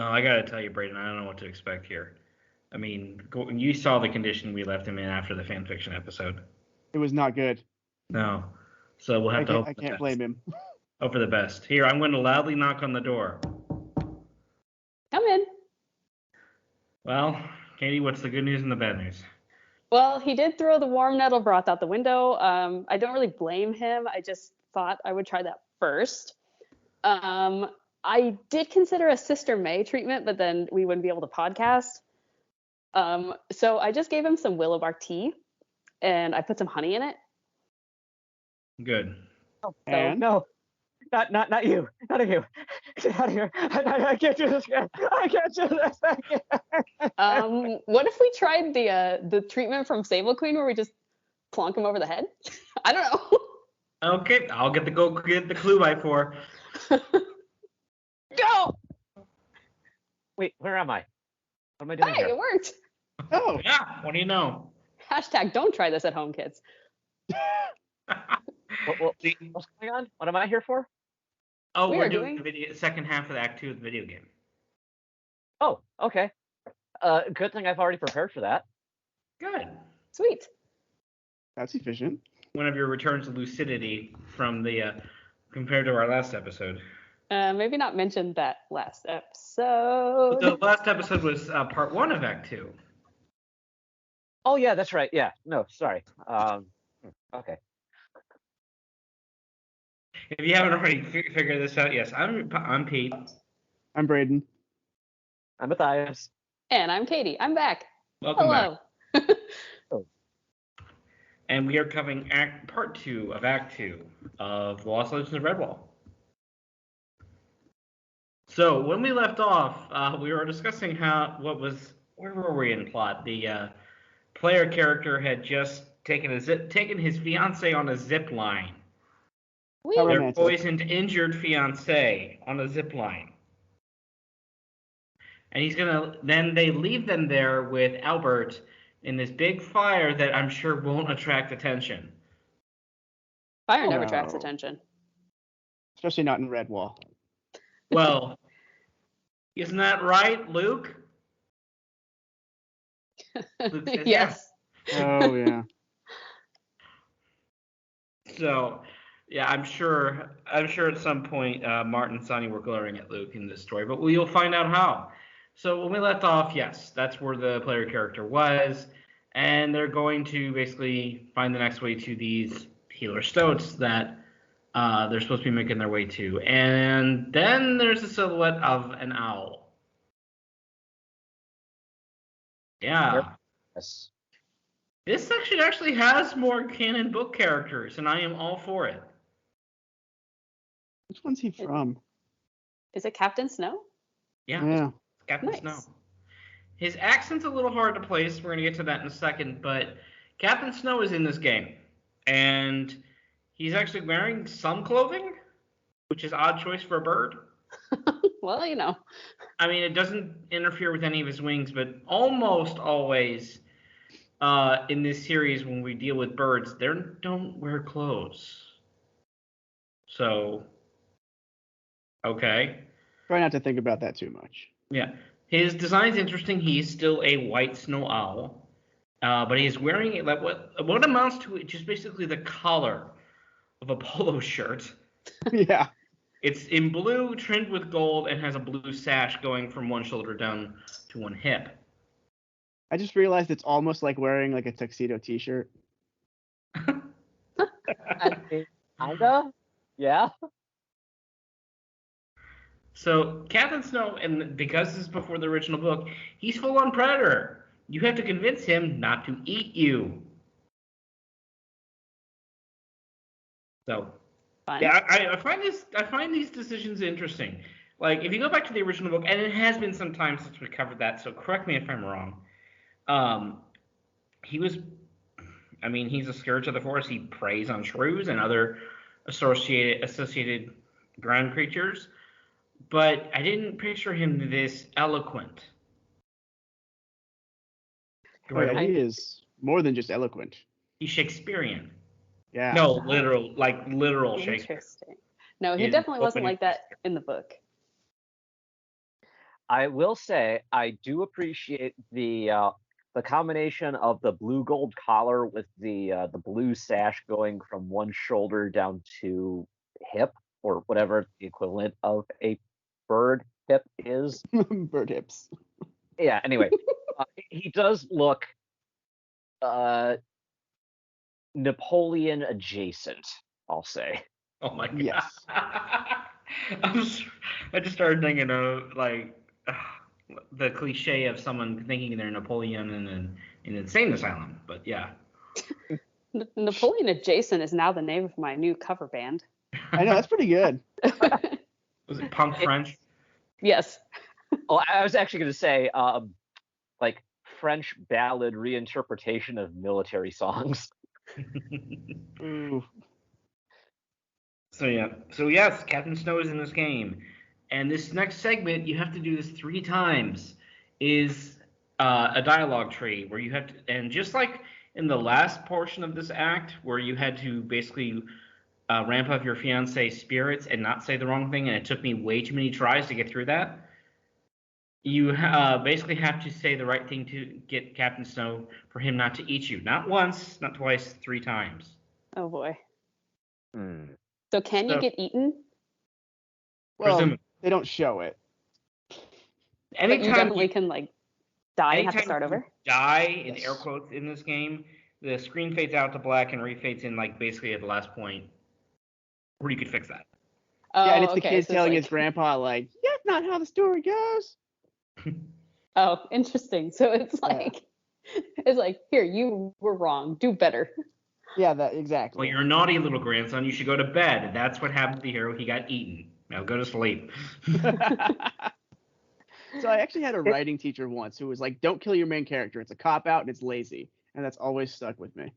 No, I gotta tell you, Braden, I don't know what to expect here. I mean, you saw the condition we left him in after the fanfiction episode. It was not good. No. So we'll have to hope I can't blame him. Hope for the best. Here, I'm going to loudly knock on the door. Come in. Well, Katie, what's the good news and the bad news? Well, he did throw the warm nettle broth out the window. I don't really blame him. I just thought I would try that first. I did consider a Sister May treatment, but then we wouldn't be able to podcast. So I just gave him some willow bark tea, and I put some honey in it. Good. Oh, no. Not you. Not you. Get out of here. I can't do this again. I can't do this again. What if we tried the treatment from Sable Queen where we just plonk him over the head? I don't know. Okay, I'll get the clue by 4. Go! Wait, where am I? What am I doing Hey, here? it worked. Oh. Yeah, what do you know? Hashtag don't try this at home, kids. What's going on? What am I here for? Oh, We we're are doing doing- the second half of Act 2 of the video game. Oh, okay. Good thing I've already prepared for that. Good. Sweet. That's efficient. One of your returns to lucidity from the compared to our last episode. Maybe not mention that last episode. The last episode was part 1 of Act 2. Oh yeah, that's right. Yeah. No, sorry. Okay. If you haven't already figured this out, yes, I'm Pete. I'm Braden. I'm Matthias. And I'm Katie. I'm back. Welcome Hello. back. And we are covering part 2 of Act 2 of The Lost Legends of Redwall. So when we left off, we were discussing where were we in plot? The player character had just taken his fiance on a zip line. How Their romantic. poisoned, injured fiance on a zip line. And then they leave them there with Albert in this big fire that I'm sure won't attract attention. Fire never No. attracts attention. Especially not in Redwall. Well, isn't that right, Luke? Luke says Yes. Oh, yeah. So, yeah, I'm sure at some point Martin and Sonny were glaring at Luke in this story, but we'll find out how. So when we left off, yes, that's where the player character was, and they're going to basically find the next way to these healer stoats that they're supposed to be making their way to. And then there's the silhouette of an owl. Yeah. Yes. This section actually has more canon book characters, and I am all for it. Which one's he from? Is it Captain Snow? Yeah. Captain Nice. Snow. His accent's a little hard to place. We're going to get to that in a second, but Captain Snow is in this game, and he's actually wearing some clothing, which is odd choice for a bird. Well, you know. I mean, it doesn't interfere with any of his wings, but almost always in this series when we deal with birds, they don't wear clothes. So, okay. Try not to think about that too much. Yeah. His design's interesting. He's still a white snow owl. But he's wearing like what amounts to just basically the collar of a polo shirt. Yeah. It's in blue, trimmed with gold, and has a blue sash going from one shoulder down to one hip. I just realized it's almost like wearing like a tuxedo t-shirt. Kinda? Yeah. So Captain Snow, and because this is before the original book, he's full-on predator. You have to convince him not to eat you. So, Fun. yeah, I find these decisions interesting. Like, if you go back to the original book, and it has been some time since we covered that, so correct me if I'm wrong. He's a scourge of the forest. He preys on shrews and other associated ground creatures. But I didn't picture him this eloquent. Oh, yeah, he is more than just eloquent. He's Shakespearean. Yeah. No, literal Shakespeare. Interesting. No, he In definitely wasn't opening like that in the book. I will say I do appreciate the combination of the blue gold collar with the blue sash going from one shoulder down to hip, or whatever the equivalent of a bird hip is. Bird hips. Yeah. Anyway, he does look Napoleon adjacent, I'll say. Oh my god. Yes. I just started thinking of like the cliche of someone thinking they're Napoleon in an insane asylum. But yeah. Napoleon Adjacent is now the name of my new cover band. I know, that's pretty good. Was it punk French? Yes. Oh, I was actually going to say, like French ballad reinterpretation of military songs. Ooh. So yeah. So yes, Captain Snow is in this game, and this next segment you have to do this 3 times. Is a dialogue tree where you have to, and just like in the last portion of this act, where you had to basically ramp up your fiance's spirits and not say the wrong thing, and it took me way too many tries to get through that. You basically have to say the right thing to get Captain Snow for him not to eat you. Not once, not twice, 3 times. Oh boy. Hmm. So can you So- get eaten? Well, Presumably. they don't show it. But you Anytime definitely can like die and have to anytime start you over. die in Yes. air quotes in this game, the screen fades out to black and refades in like basically at the last point where you could fix that. Oh, Yeah, and it's the okay, kid so it's telling like, his grandpa, like, that's not how the story goes. oh, interesting. So it's Yeah. like, it's like, here, you were wrong. Do better. Yeah, that Well, exactly. you're a naughty little grandson. You should go to bed. And that's what happened to the hero. He got eaten. Now go to sleep. So I actually had a writing teacher once who was like, don't kill your main character. It's a cop-out and it's lazy. And that's always stuck with me.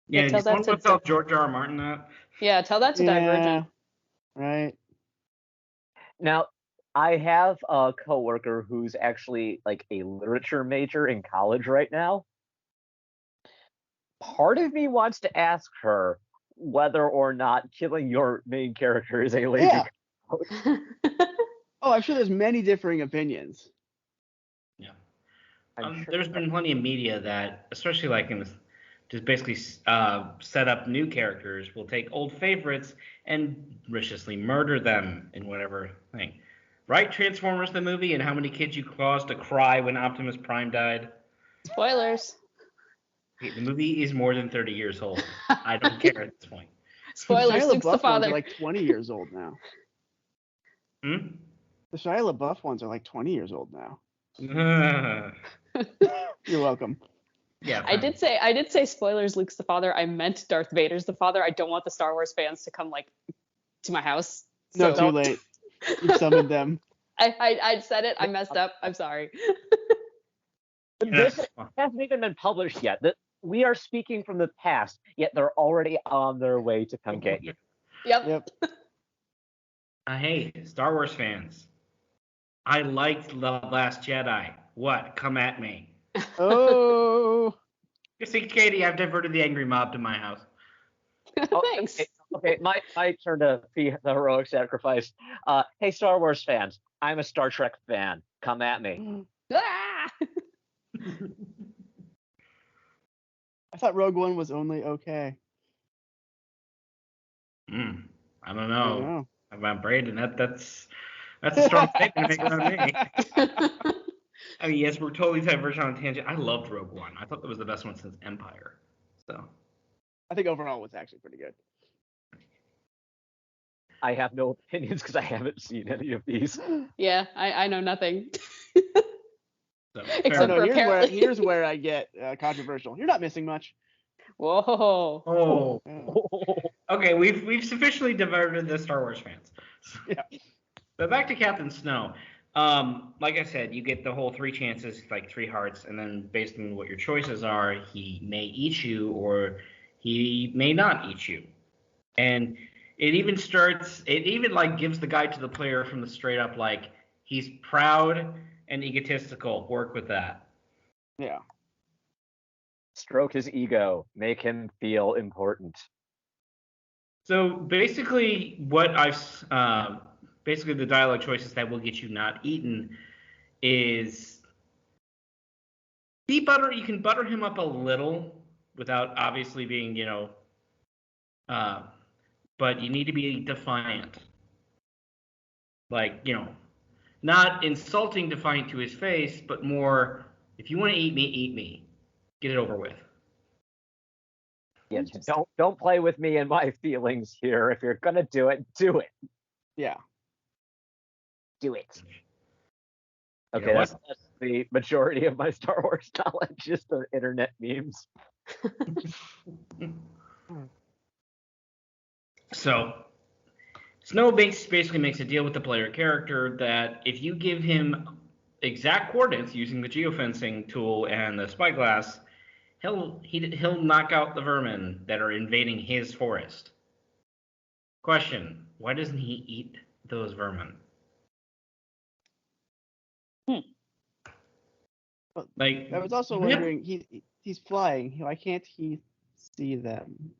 Yeah, tell that someone to would tell George R. R. Martin that. Yeah, tell that to Yeah, Divergent. right. Now, I have a coworker who's actually like a literature major in college right now. Part of me wants to ask her whether or not killing your main character is a lazy. Yeah. Oh, I'm sure there's many differing opinions. Yeah. I'm sure. There's been plenty of media that, especially like in this, just basically set up new characters, will take old favorites and viciously murder them in whatever thing. Right? Transformers the movie, and how many kids you caused to cry when Optimus Prime died? Spoilers. Okay, the movie is more than 30 years old. I don't care at this point. Spoilers. Shia Luke's the LaBeouf ones father. are like 20 years old now. Hmm? The Shia LaBeouf ones are like 20 years old now. Yeah. You're welcome. I did say spoilers. Luke's the father. I meant Darth Vader's the father. I don't want the Star Wars fans to come like to my house. No, So- too late. You summoned them. I said it. I messed up. I'm sorry. This hasn't even been published yet. We are speaking from the past, yet they're already on their way to come get you. Yep. Yep. Hey, Star Wars fans. I liked The Last Jedi. What? Come at me. Oh. You see, Katie, I've diverted the angry mob to my house. Thanks. Okay, my turn to be the heroic sacrifice. Hey, Star Wars fans, I'm a Star Trek fan. Come at me. Ah! I thought Rogue One was only okay. I don't I don't know. know. About Braden, that's a strong statement to make about me. I mean, yes, we're totally divergent on a tangent. I loved Rogue One. I thought that was the best one since Empire. So I think overall it was actually pretty good. I have no opinions because I haven't seen any of these. Yeah, I know nothing. so Except fair No, for enough. apparently- here's where I get controversial. You're not missing much. Whoa. Oh, Yeah. okay. We've sufficiently diverted the Star Wars fans. Yeah. But back to Captain Snow. Like I said, you get the whole 3 chances, like 3 hearts, and then based on what your choices are, he may eat you or he may not eat you. And it even like gives the guide to the player from the straight up like he's proud and egotistical. Work with that. Yeah. Stroke his ego, make him feel important. So basically, what I've basically the dialogue choices that will get you not eaten is be butter. You can butter him up a little without obviously being, but you need to be defiant. Like, not insulting defiant to his face, but more, if you want to eat me. Get it over with. Yeah, don't play with me and my feelings here. If you're gonna do it, do it. Yeah. Do it. You Okay, know that's the majority of my Star Wars knowledge, just the internet memes. So, Snow basically makes a deal with the player character that if you give him exact coordinates using the geofencing tool and the spyglass, he'll knock out the vermin that are invading his forest. Question: why doesn't he eat those vermin? Like, I was also wondering, he's flying. Why can't he see them?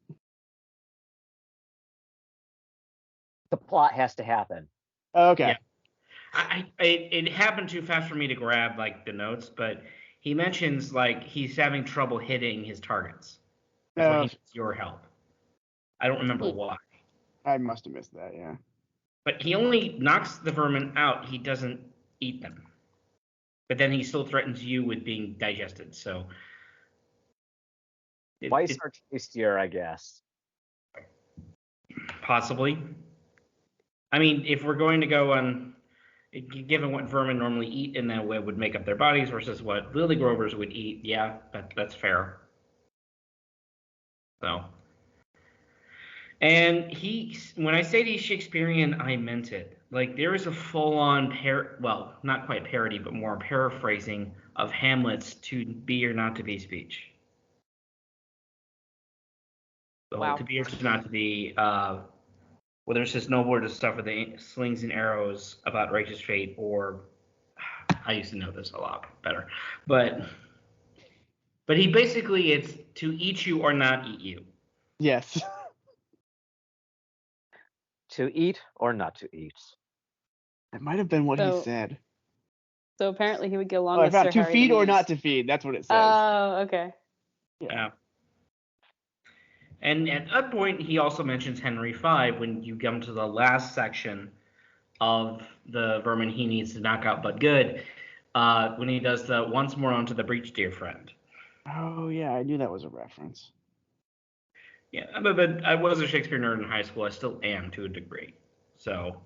The plot has to happen. Oh, okay. Yeah. It happened too fast for me to grab like the notes, but he mentions like he's having trouble hitting his targets. That's why he needs your help. I don't remember why. I must have missed that, yeah. But he only knocks the vermin out. He doesn't eat them. But then he still threatens you with being digested. So Mice are tastier, I guess. Possibly. I mean, if we're going to go on, given what vermin normally eat in that way would make up their bodies versus what lily grovers would eat, yeah, that's fair. So, and when I say he's Shakespearean, I meant it. Like there is a full-on well, not quite parody, but more paraphrasing of Hamlet's "to be or not to be" speech. The whole Wow. "to be or to not to be," whether it's his noble to suffer the slings and arrows about righteous fate, or I used to know this a lot better, but he basically it's to eat you or not eat you. Yes. To eat or not to eat. That might have been what he said. So apparently he would get along Oh, I with found Sir to Harry feed the or Moose. not to feed. That's what it says. Oh, okay. Yeah. And at that point, he also mentions Henry V when you come to the last section of the vermin he needs to knock out but good, when he does the once more onto the breach, dear friend. Oh, yeah, I knew that was a reference. Yeah, but I was a Shakespeare nerd in high school. I still am to a degree. So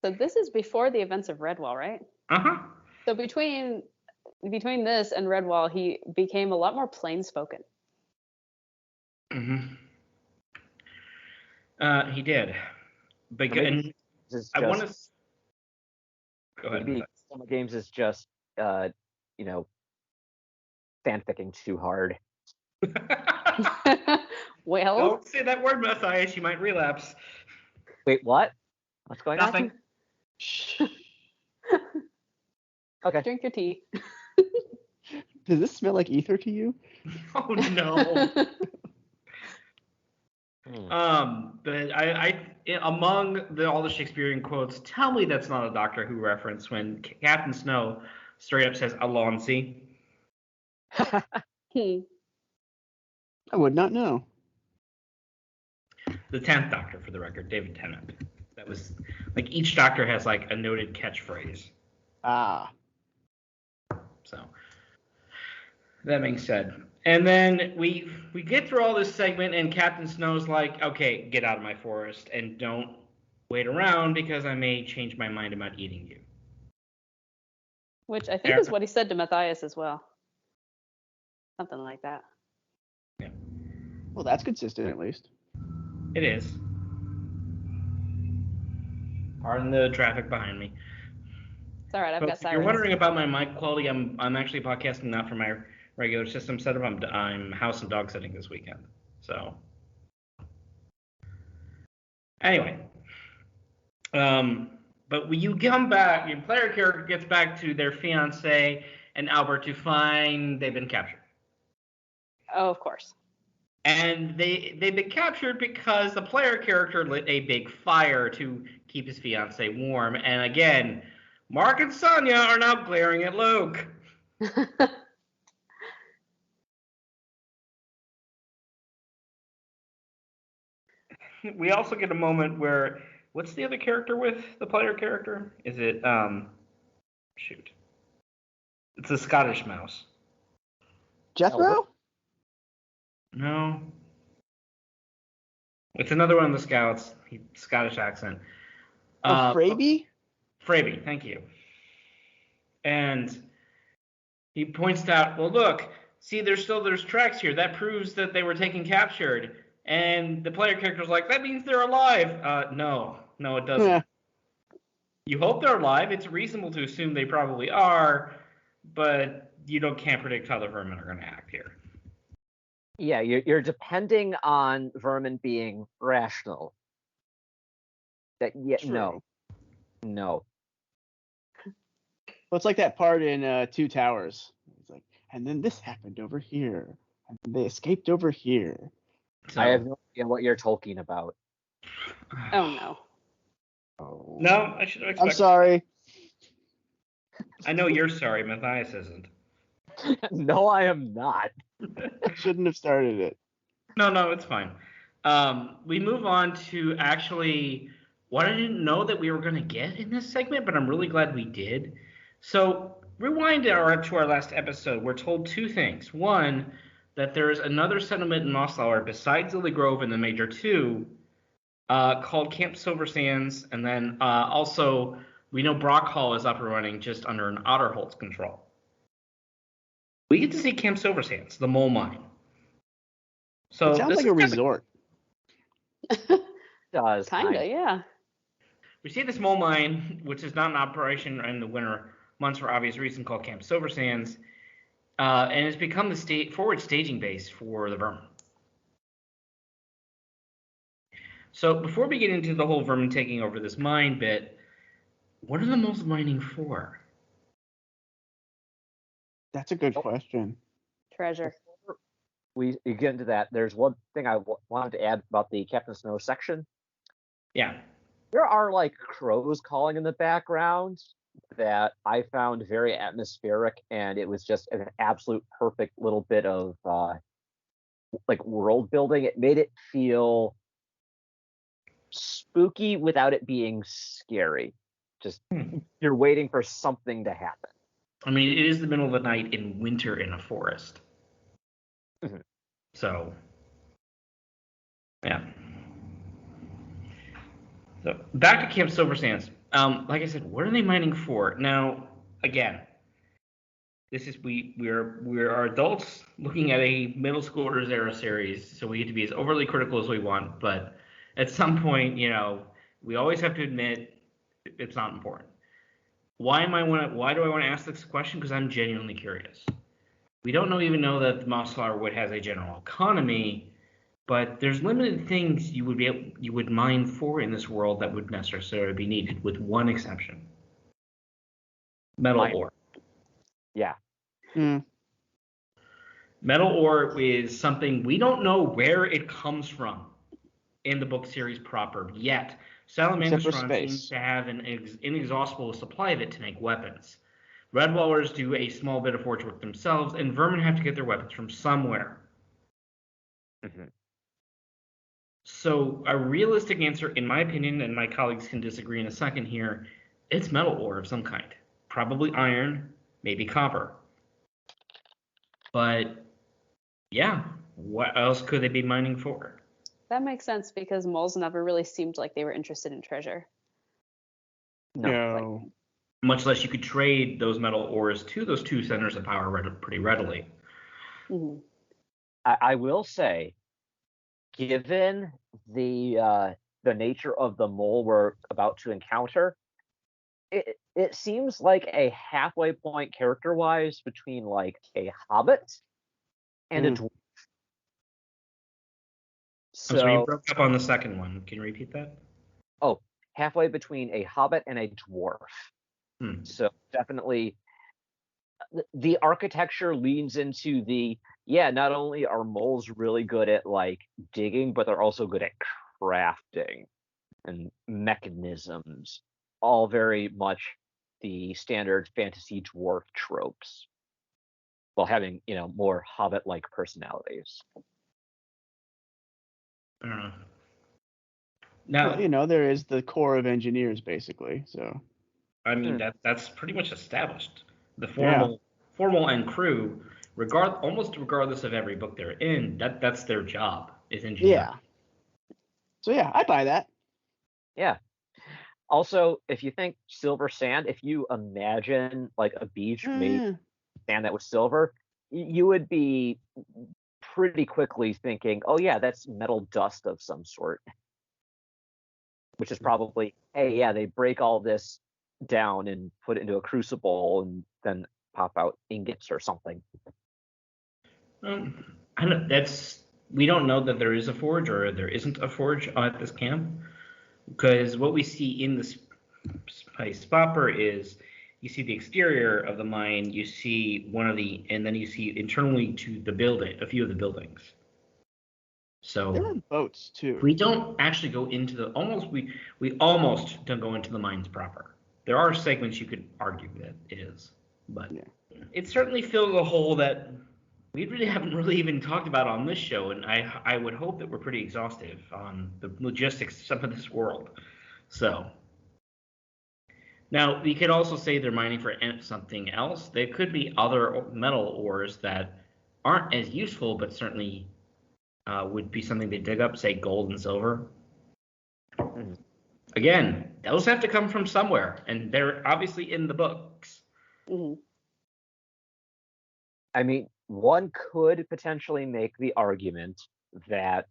this is before the events of Redwall, right? Uh-huh. So between this and Redwall, he became a lot more plain spoken. Mm-hmm. He did. Maybe I want to. Go ahead. Maybe Summer Games is just, fanficking too hard. Well, don't say that word, Matthias. You might relapse. Wait, what? What's going Nothing. on? Okay. Drink your tea. Does this smell like ether to you? Oh no. But I among all the Shakespearean quotes, tell me that's not a Doctor Who reference when Captain Snow straight up says Alonzi. I would not know. The 10th Doctor, for the record, David Tennant. That was like each Doctor has like a noted catchphrase. Ah. So that being said, and then we get through all this segment, and Captain Snow's like, "Okay, get out of my forest and don't wait around because I may change my mind about eating you." Which I think is what he said to Matthias as well. Something like that. Yeah. Well, that's consistent at least. It is. Pardon the traffic behind me. It's all right. I've got If sirens. you're wondering about my mic quality, I'm actually podcasting not from my regular system setup. I'm house and dog sitting this weekend. So anyway, but when you come back, your player character gets back to their fiance and Albert to find they've been captured. Oh, of course. And they've been captured because the player character lit a big fire to keep his fiancée warm. And again, Mark and Sonya are now glaring at Luke. We also get a moment where, what's the other character with the player character? Is it shoot? It's a Scottish mouse. Jethro? No. It's another one of the scouts. Scottish accent. Fraby? Fraby, thank you. And he points out, well, look, see, there's tracks here. That proves that they were taken captured. And the player character's like, that means they're alive. No, it doesn't. Yeah. You hope they're alive. It's reasonable to assume they probably are, but can't predict how the vermin are going to act here. Yeah, you're depending on vermin being rational. No. Well, it's like that part in Two Towers. It's like, and then this happened over here, and they escaped over here. So, I have no idea what you're talking about. Oh no. Oh. No, I should have expected. I'm sorry. I know you're sorry, Matthias isn't. No, I am not. I shouldn't have started it. No, it's fine. We move on to actually what I didn't know that we were going to get in this segment, but I'm really glad we did. So, rewind to our last episode. We're told two things. One, that there's another settlement in Mosslower besides Lily Grove and the Major 2 called Camp Silver Sands. And then also, we know Brock Hall is up and running just under an Otterholt's control. We get to see Camp Silver Sands, the mole mine. So It sounds like a resort. Does Kinda, yeah. We see this mole mine, which is not in operation in the winter months for obvious reasons, called Camp Silver Sands, and it's become the forward staging base for the vermin. So before we get into the whole vermin taking over this mine bit, what are the moles mining for? That's a good question. Treasure. We get into that. There's one thing I wanted to add about the Captain Snow section. Yeah. There are like crows calling in the background that I found very atmospheric, and it was just an absolute perfect little bit of like world building. It made it feel spooky without it being scary. Just you're waiting for something to happen. I mean, it is the middle of the night in winter in a forest. Mm-hmm. So, yeah. So back to Camp Silver Sands. Like I said, what are they mining for? Now, again, this is we're adults looking at a middle schoolers era series, so we get to be as overly critical as we want. But at some point, we always have to admit it's not important. Why do I want to ask this question? Because I'm genuinely curious. We don't even know that the Mosslower Wood has a general economy, but there's limited things you would mine for in this world that would necessarily be needed, with one exception: metal ore. Yeah. Metal ore is something we don't know where it comes from in the book series proper yet. Salamandastron seems to have an inexhaustible supply of it to make weapons. Redwallers do a small bit of forge work themselves, and vermin have to get their weapons from somewhere. Mm-hmm. So a realistic answer, in my opinion, and my colleagues can disagree in a second here, it's metal ore of some kind. Probably iron, maybe copper. But, yeah, what else could they be mining for? That makes sense because moles never really seemed like they were interested in treasure. No. Much less you could trade those metal ores to those two centers of power pretty readily. Mm-hmm. I will say, given the nature of the mole we're about to encounter, it seems like a halfway point character-wise between like a hobbit and a dwarf. So, I'm sorry, you broke up on the second one. Can you repeat that? Oh, halfway between a hobbit and a dwarf. So definitely the architecture leans into not only are moles really good at like digging, but they're also good at crafting. and mechanisms, all very much the standard fantasy dwarf tropes, while having, more hobbit-like personalities. I don't know. Now, Well, there is the corps of engineers, basically. So I mean that's pretty much established. The Yeah. formal and crew, almost regardless of every book they're in, that's their job is engineering. yeah. So yeah, I buy that. Yeah. Also, if you think silver sand, if you imagine like a beach made of sand that was silver, you would be pretty quickly thinking, oh yeah, that's metal dust of some sort. Which is probably, hey, yeah, they break all this down and put it into a crucible and then pop out ingots or something. I don't. We don't know that there is a forge or there isn't a forge at this camp, because what we see in this place proper is you see the exterior of the mine, you see and then you see internally to the building, a few of the buildings. So There are boats too. we don't actually go into we almost don't go into the mines proper. There are segments you could argue that it is, but it certainly fills a hole that we really haven't even talked about on this show, and I would hope that we're pretty exhaustive on the logistics of this world. So now we could also say they're mining for something else. There could be other metal ores that aren't as useful, but certainly would be something they dig up, say gold and silver. Mm-hmm. Again, those have to come from somewhere, and they're obviously in the books. Mm-hmm. I mean, one could potentially make the argument that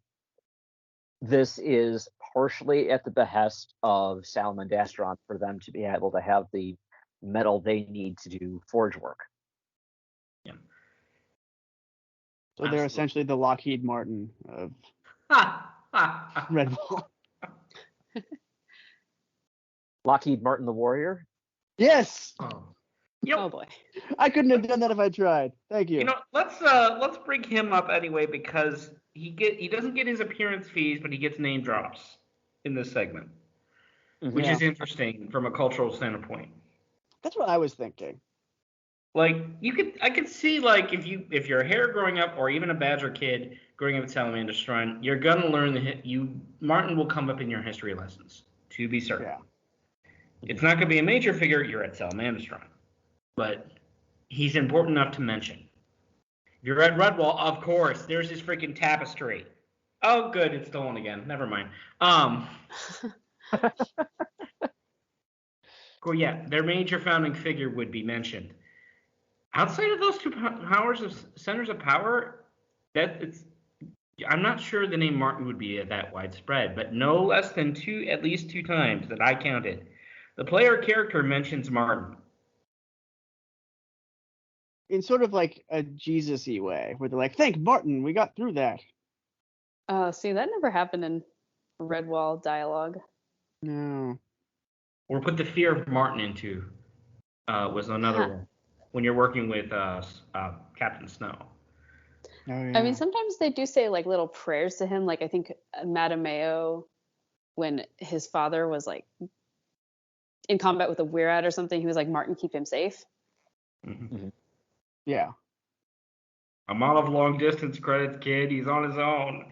this is partially at the behest of Salamandastron for them to be able to have the metal they need to do forge work. Yeah. So they're essentially the Lockheed Martin of Redwall. Lockheed Martin the Warrior? Yes. Oh boy. I couldn't have done that if I tried. Thank you. Let's bring him up anyway, because he doesn't get his appearance fees, but he gets name drops in this segment, which is interesting from a cultural standpoint. That's what I was thinking. Like I could see, like, if you're a hare growing up, or even a Badger kid growing up at Salamander Shrine, you're gonna learn Martin will come up in your history lessons, to be certain. Yeah. It's not gonna be a major figure. You're at Salamander Shrine, but he's important enough to mention. If you're at Redwall, of course, there's this freaking tapestry. Oh, good, it's stolen again. Never mind. Cool, yeah, their major founding figure would be mentioned. Outside of those two centers of power, I'm not sure the name Martin would be that widespread, but no less than at least two times that I counted, the player character mentions Martin. In sort of like a Jesus-y way, where they're like, "Thank Martin, we got through that." See, that never happened in Redwall dialogue. No. Or put the fear of Martin into was another one when you're working with Captain Snow. Oh, yeah. I mean, sometimes they do say like little prayers to him. Like I think Madame Mayo, when his father was like in combat with a Weirad or something, he was like, "Martin, keep him safe." Mm-hmm. Yeah. I'm out of long distance credits, kid. He's on his own.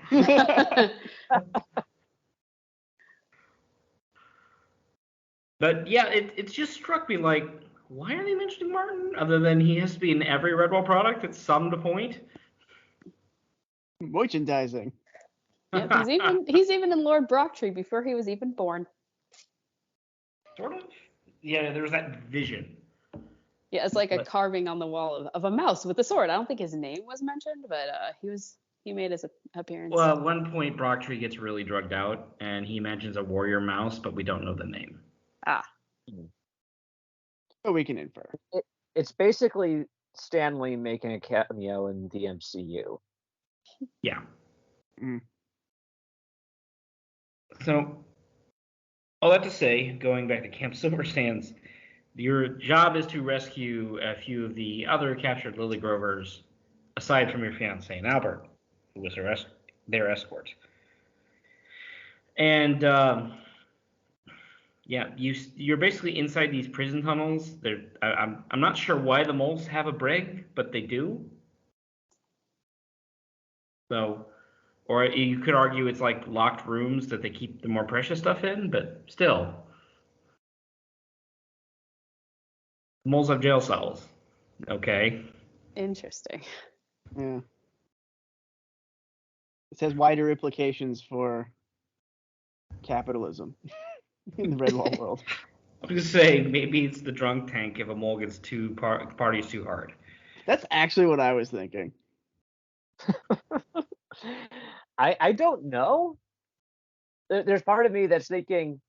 But yeah, it just struck me like, why are they mentioning Martin? Other than he has to be in every Redwall product at some point. Merchandising. Yep, he's even in Lord Brocktree before he was even born. Sort of. Yeah, there's that vision. Yeah, it's like a carving on the wall of a mouse with a sword. I don't think his name was mentioned, but he made his appearance. Well, at one point, Brocktree gets really drugged out, and he mentions a warrior mouse, but we don't know the name. So we can infer. It's basically Stanley making a cameo in the MCU. Yeah. Mm. So, all that to say, going back to Camp Silver Sands, your job is to rescue a few of the other captured Lily Grovers, aside from your fiancé, Albert, who was their escort. And Yeah, you're basically inside these prison tunnels. I'm not sure why the moles have a brig, but they do. So, or you could argue it's like locked rooms that they keep the more precious stuff in, but still, moles have jail cells. Okay. Interesting. Yeah. It says wider implications for capitalism in the Redwall world. I'm just saying, maybe it's the drunk tank if a mole gets parties too hard. That's actually what I was thinking. I don't know. There's part of me that's thinking,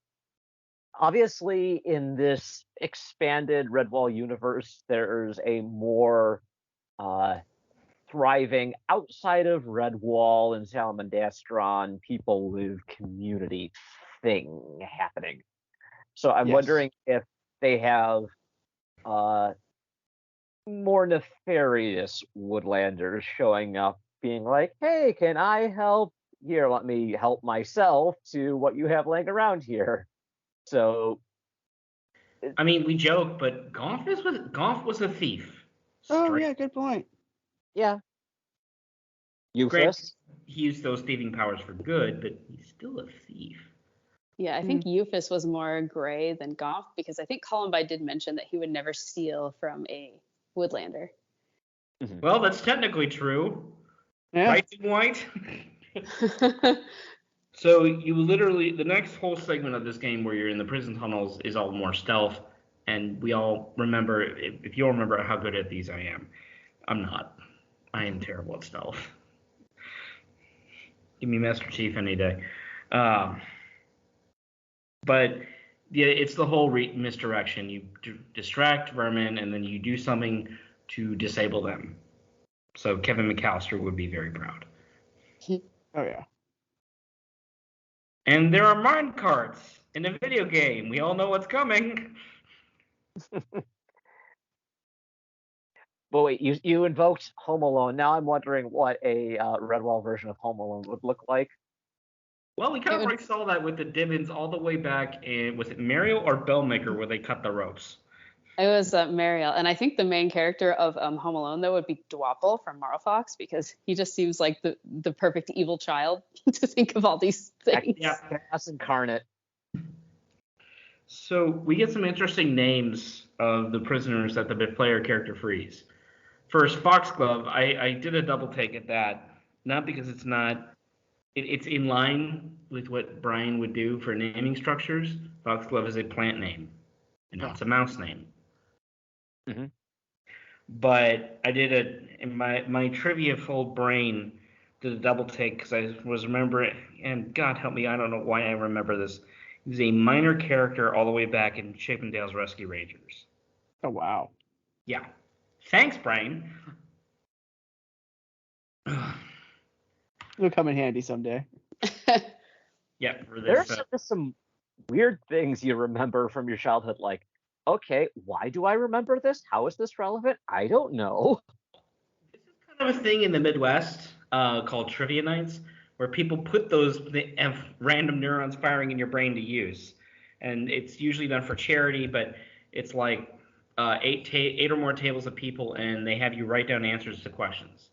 obviously, in this expanded Redwall universe, there's a more thriving outside of Redwall and Salamandastron people live community thing happening. So I'm Yes. wondering if they have more nefarious woodlanders showing up being like, hey, can I help? Here, let me help myself to what you have laying around here. So, I mean, we joke, but Goff was a thief. Oh, yeah, good point. yeah. Granted, Euphis. he used those thieving powers for good, but he's still a thief. Yeah, I think Euphis was more gray than Goff because I think Columbine did mention that he would never steal from a Woodlander. Mhm. Well, that's technically true. Yeah. Right, Tim White? So you literally, the next whole segment of this game where you're in the prison tunnels is all more stealth, and we all remember, if you'll remember how good at these I am. I'm not. I am terrible at stealth. Give me Master Chief any day. But yeah, it's the whole misdirection. You distract vermin, and then you do something to disable them. So Kevin McAllister would be very proud. Oh, yeah. And there are mine carts in a video game. We all know what's coming. But wait, you invoked Home Alone. Now I'm wondering what a Redwall version of Home Alone would look like. Well, we kind of already saw that with the Dibbins all the way back in, was it Mario or Bellmaker where they cut the ropes? It was Mariel, and I think the main character of Home Alone though would be Dwapple from Marl Fox because he just seems like the perfect evil child to think of all these things. Yeah. Chaos incarnate. So we get some interesting names of the prisoners that the player character frees. First, Foxglove. I did a double take at that, not because it's not. It's in line with what Brian would do for naming structures. Foxglove is a plant name, and not a mouse name. Mm-hmm. But I did in my trivia full brain did a double take because I was remembering, and God help me, I don't know why I remember this. He's a minor character all the way back in Chip and Dale's Rescue Rangers. Oh, wow. Yeah. Thanks, Brian. It'll come in handy someday. Yeah, for There are this. some weird things you remember from your childhood, like, okay, why do I remember this? How is this relevant? I don't know. This is kind of a thing in the Midwest called trivia nights, where people put those random neurons firing in your brain to use, and it's usually done for charity, but it's like eight or more tables of people, and they have you write down answers to questions.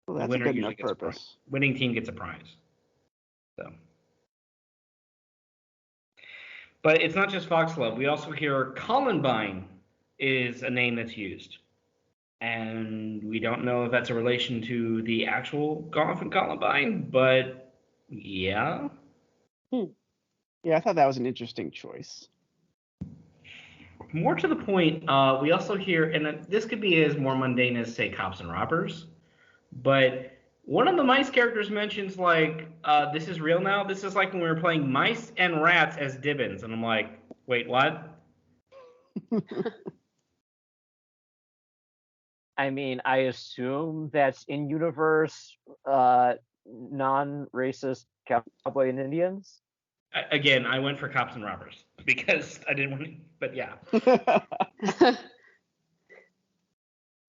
Well, The that's a winner good usually enough gets a purpose. prize. Winning team gets a prize. So, but it's not just Foxglove. We also hear Columbine is a name that's used, and we don't know if that's a relation to the actual Goff and Columbine, but yeah. Yeah, I thought that was an interesting choice. More to the point, we also hear, and this could be as more mundane as, say, Cops and Robbers, but one of the mice characters mentions, like, this is real now? This is like when we were playing mice and rats as Dibbins, and I'm like, wait, what? I mean, I assume that's in-universe, non-racist cowboy and Indians. Again, I went for Cops and Robbers because I didn't want to, but yeah.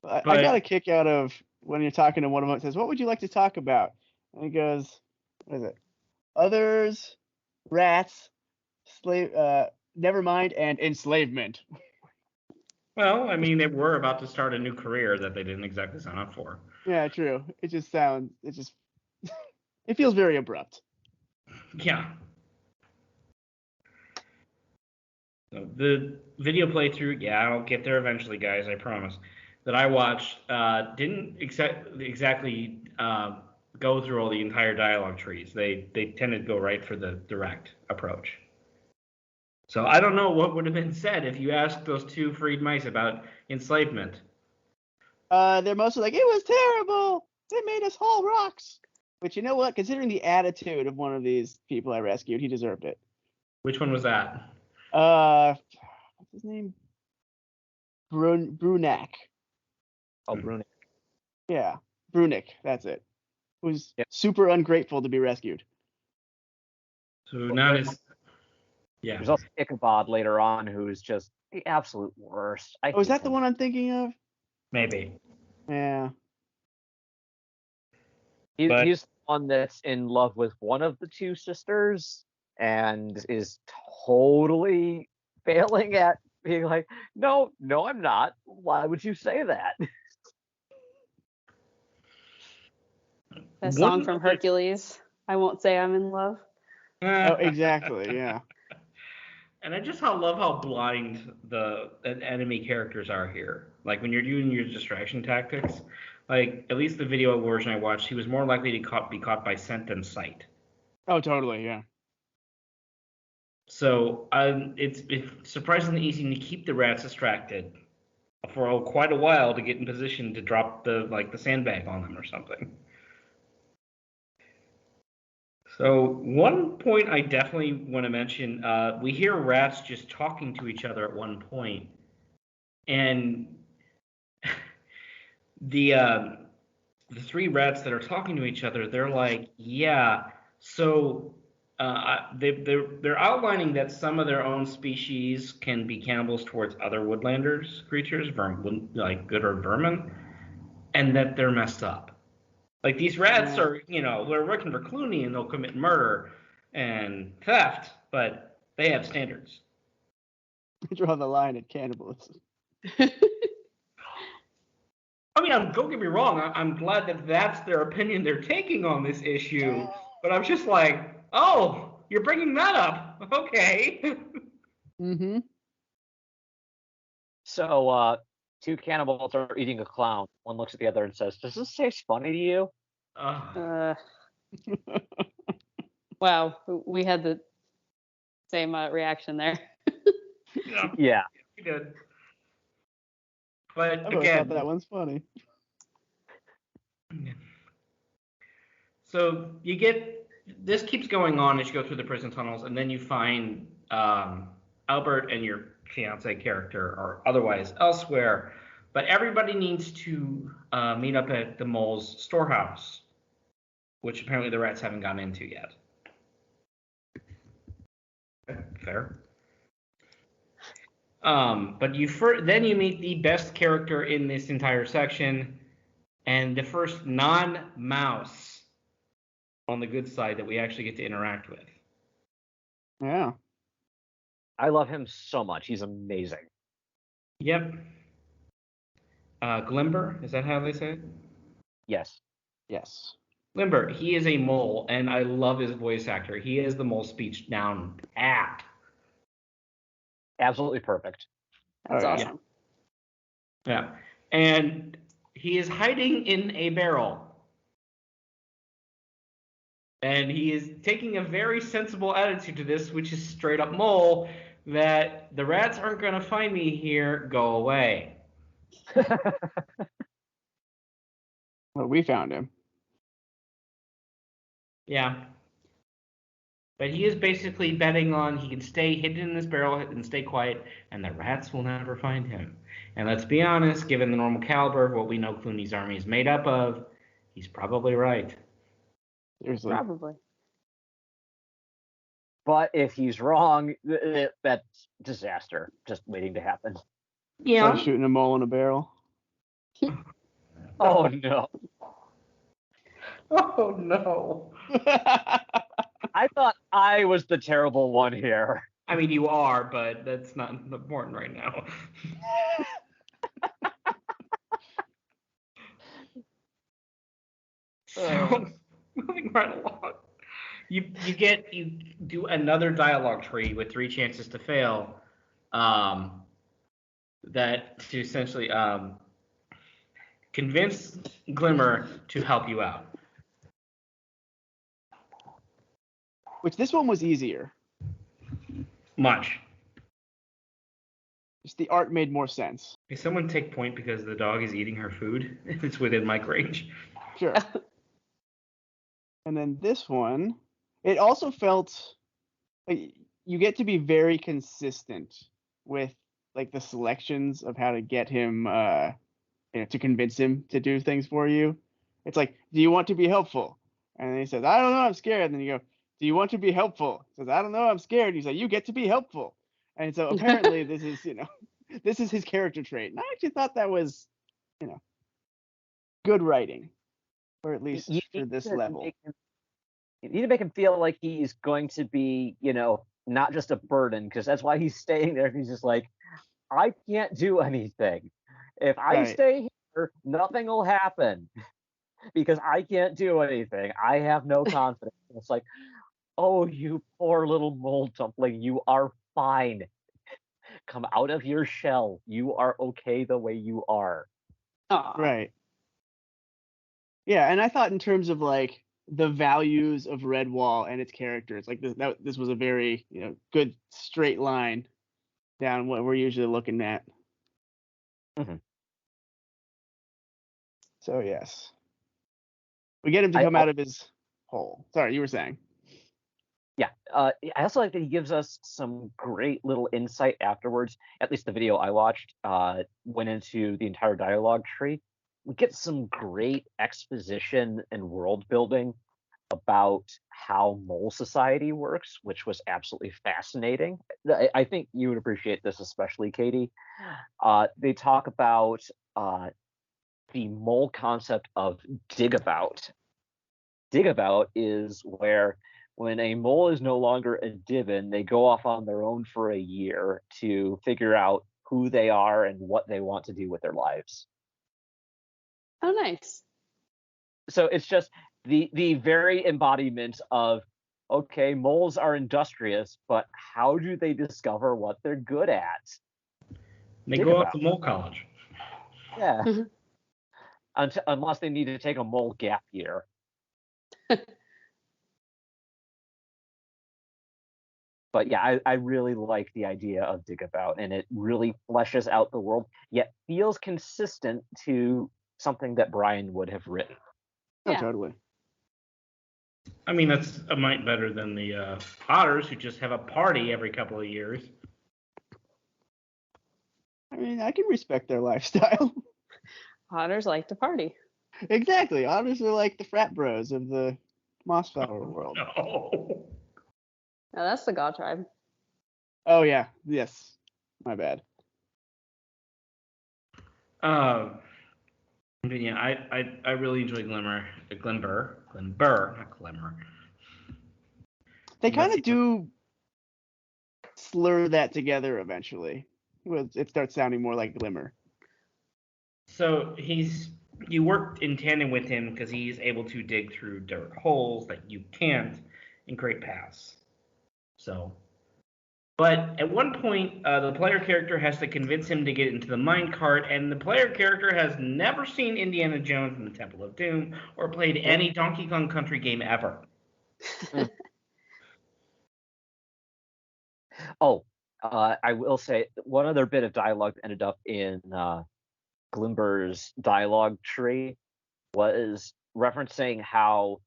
I got a kick out of when you're talking to one of them. It says, "What would you like to talk about?" And he goes, "What is it? Others, rats, Never mind, and enslavement. Well, I mean, they were about to start a new career that they didn't exactly sign up for. Yeah, true. It feels very abrupt. Yeah. So the video playthrough, yeah, I'll get there eventually, guys, I promise. That I watched didn't exactly go through all the entire dialogue trees. They tended to go right for the direct approach. So I don't know what would have been said if you asked those two freed mice about enslavement. They're mostly like, it was terrible. They made us haul rocks. But you know what? Considering the attitude of one of these people I rescued, he deserved it. Which one was that? What's his name? Brunak. Oh, Bruni. Yeah, Brunik. That's it. Who's Yep. super ungrateful to be rescued. So now it's yeah. There's also Ichabod later on, who's just the absolute worst. Oh, is that the one I'm thinking of? Maybe. Yeah. But- He's the one that's in love with one of the two sisters and is totally failing at being like, no, I'm not. Why would you say that? A song from Hercules. I won't say I'm in love. Oh, exactly. Yeah. And I just love how blind the enemy characters are here. Like when you're doing your distraction tactics, like at least the video version I watched, he was more likely to be caught by scent than sight. Oh, totally. Yeah. So it's surprisingly easy to keep the rats distracted for quite a while to get in position to drop the sandbag on them or something. So one point I definitely want to mention, we hear rats just talking to each other at one point, and the three rats that are talking to each other, they're like, yeah, so they're outlining that some of their own species can be cannibals towards other woodlanders creatures, like good or vermin, and that they're messed up. Like these rats are, they're working for Clooney and they'll commit murder and theft, but they have standards. Draw the line at cannibalism. I mean, don't get me wrong. I'm glad that that's their opinion they're taking on this issue, but I'm just like, oh, you're bringing that up. Okay. Mm-hmm. So, two cannibals are eating a clown. One looks at the other and says, "Does this taste funny to you?" Wow, we had the same reaction there. Yeah. We did. But I always again, thought that one's funny. So this keeps going on as you go through the prison tunnels, and then you find Albert and your fiance character are otherwise elsewhere, but everybody needs to meet up at the mole's storehouse, which apparently the rats haven't gone into yet. Fair. But then you meet the best character in this entire section, and the first non-mouse on the good side that we actually get to interact with. Yeah. I love him so much. He's amazing. Yep. Glimber, is that how they say it? Yes. Yes. Glimber, he is a mole, and I love his voice actor. He has the mole speech down pat. Absolutely perfect. That's Oh, yeah. awesome. Yeah. And he is hiding in a barrel. And he is taking a very sensible attitude to this, which is straight up mole, that the rats aren't going to find me here, go away. Well, we found him. Yeah. But he is basically betting on he can stay hidden in this barrel and stay quiet, and the rats will never find him. And let's be honest, given the normal caliber of what we know Clooney's army is made up of, he's probably right. Seriously. Probably. But if he's wrong, that's disaster just waiting to happen. Yeah. So shooting a mole in a barrel. Oh no. Oh no. I thought I was the terrible one here. I mean, you are, but that's not important right now. So, moving right along. You do another dialogue tree with 3 chances to fail. That to essentially convince Glimmer to help you out. Which this one was easier. Much. Just the art made more sense. Can someone take point because the dog is eating her food? If it's within mic range. Sure. And then this one, it also felt like you get to be very consistent with like the selections of how to get him to convince him to do things for you. It's like, do you want to be helpful? And then he says, I don't know, I'm scared. And then you go, do you want to be helpful? He says, I don't know, I'm scared. And you say, you get to be helpful. And so apparently this is, this is his character trait. And I actually thought that was, good writing, or at least for this level. You need to make him feel like he's going to be, not just a burden, because that's why he's staying there. He's just like, I can't do anything. If I stay here, nothing will happen because I can't do anything. I have no confidence. It's like, oh, you poor little mole dumpling, you are fine. Come out of your shell. You are okay the way you are. Aww. Right. Yeah, and I thought in terms of like the values of Redwall and its characters, like this was a very good straight line down what we're usually looking at. Mm-hmm. So yes, we get him to come out of his hole. Sorry, you were saying. Yeah, I also like that he gives us some great little insight afterwards. At least the video I watched went into the entire dialogue tree. We get some great exposition and world building about how mole society works, which was absolutely fascinating. I think you would appreciate this, especially Katie. They talk about the mole concept of digabout. Digabout is where when a mole is no longer a Dibbin, they go off on their own for a year to figure out who they are and what they want to do with their lives. Oh, nice. So it's just the very embodiment of, okay, moles are industrious, but how do they discover what they're good at? They go off to mole college. Yeah. Unless they need to take a mole gap year. But yeah, I really like the idea of Digabout, and it really fleshes out the world, yet feels consistent to something that Brian would have written. Oh, yeah. Totally. I mean, that's a mite better than the Otters, who just have a party every couple of years. I mean, I can respect their lifestyle. Otters like to party. Exactly. Otters are like the frat bros of the Mossflower world. No. No, that's the God tribe. Oh, yeah. Yes. My bad. But yeah, I really enjoy Glimmer, not Glimmer. They kind of do slur that together eventually. It starts sounding more like Glimmer. So you work in tandem with him because he's able to dig through dirt holes that you can't and create paths. So, but at one point, the player character has to convince him to get into the minecart, and the player character has never seen Indiana Jones and the Temple of Doom or played any Donkey Kong Country game ever. I will say one other bit of dialogue that ended up in Glimmer's dialogue tree was referencing how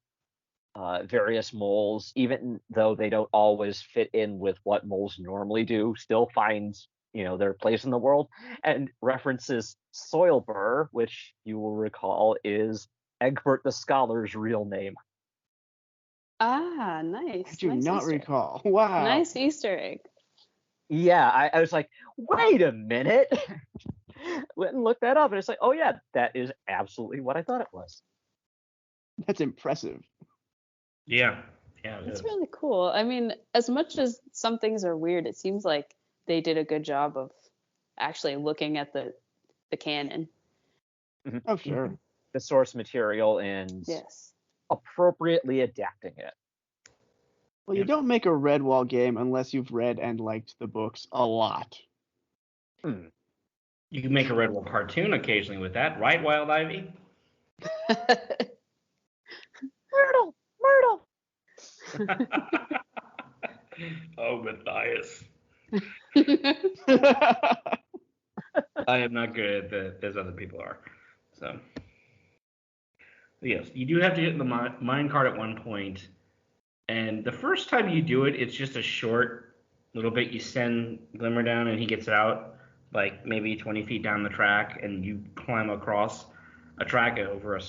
various moles, even though they don't always fit in with what moles normally do, still find their place in the world, and references Soilbur, which you will recall is Egbert the Scholar's real name. Ah, nice. I do nice not Easter recall. Wow. Nice Easter egg. Yeah, I was like, wait a minute. Went and looked that up, and it's like, oh yeah, that is absolutely what I thought it was. That's impressive. Yeah, Yeah, it That's is. really cool. I mean, as much as some things are weird, it seems like they did a good job of actually looking at the canon. Oh, sure. The source material and Yes. appropriately adapting it. Well, you don't make a Redwall game unless you've read and liked the books a lot. You can make a Redwall cartoon occasionally with that, right, Wild Ivy? Myrtle! Oh, Matthias. I am not good at that as other people are. So, yes, you do have to get in the mine cart at one point. And the first time you do it, it's just a short little bit. You send Glimmer down and he gets out, like maybe 20 feet down the track, and you climb across a track over a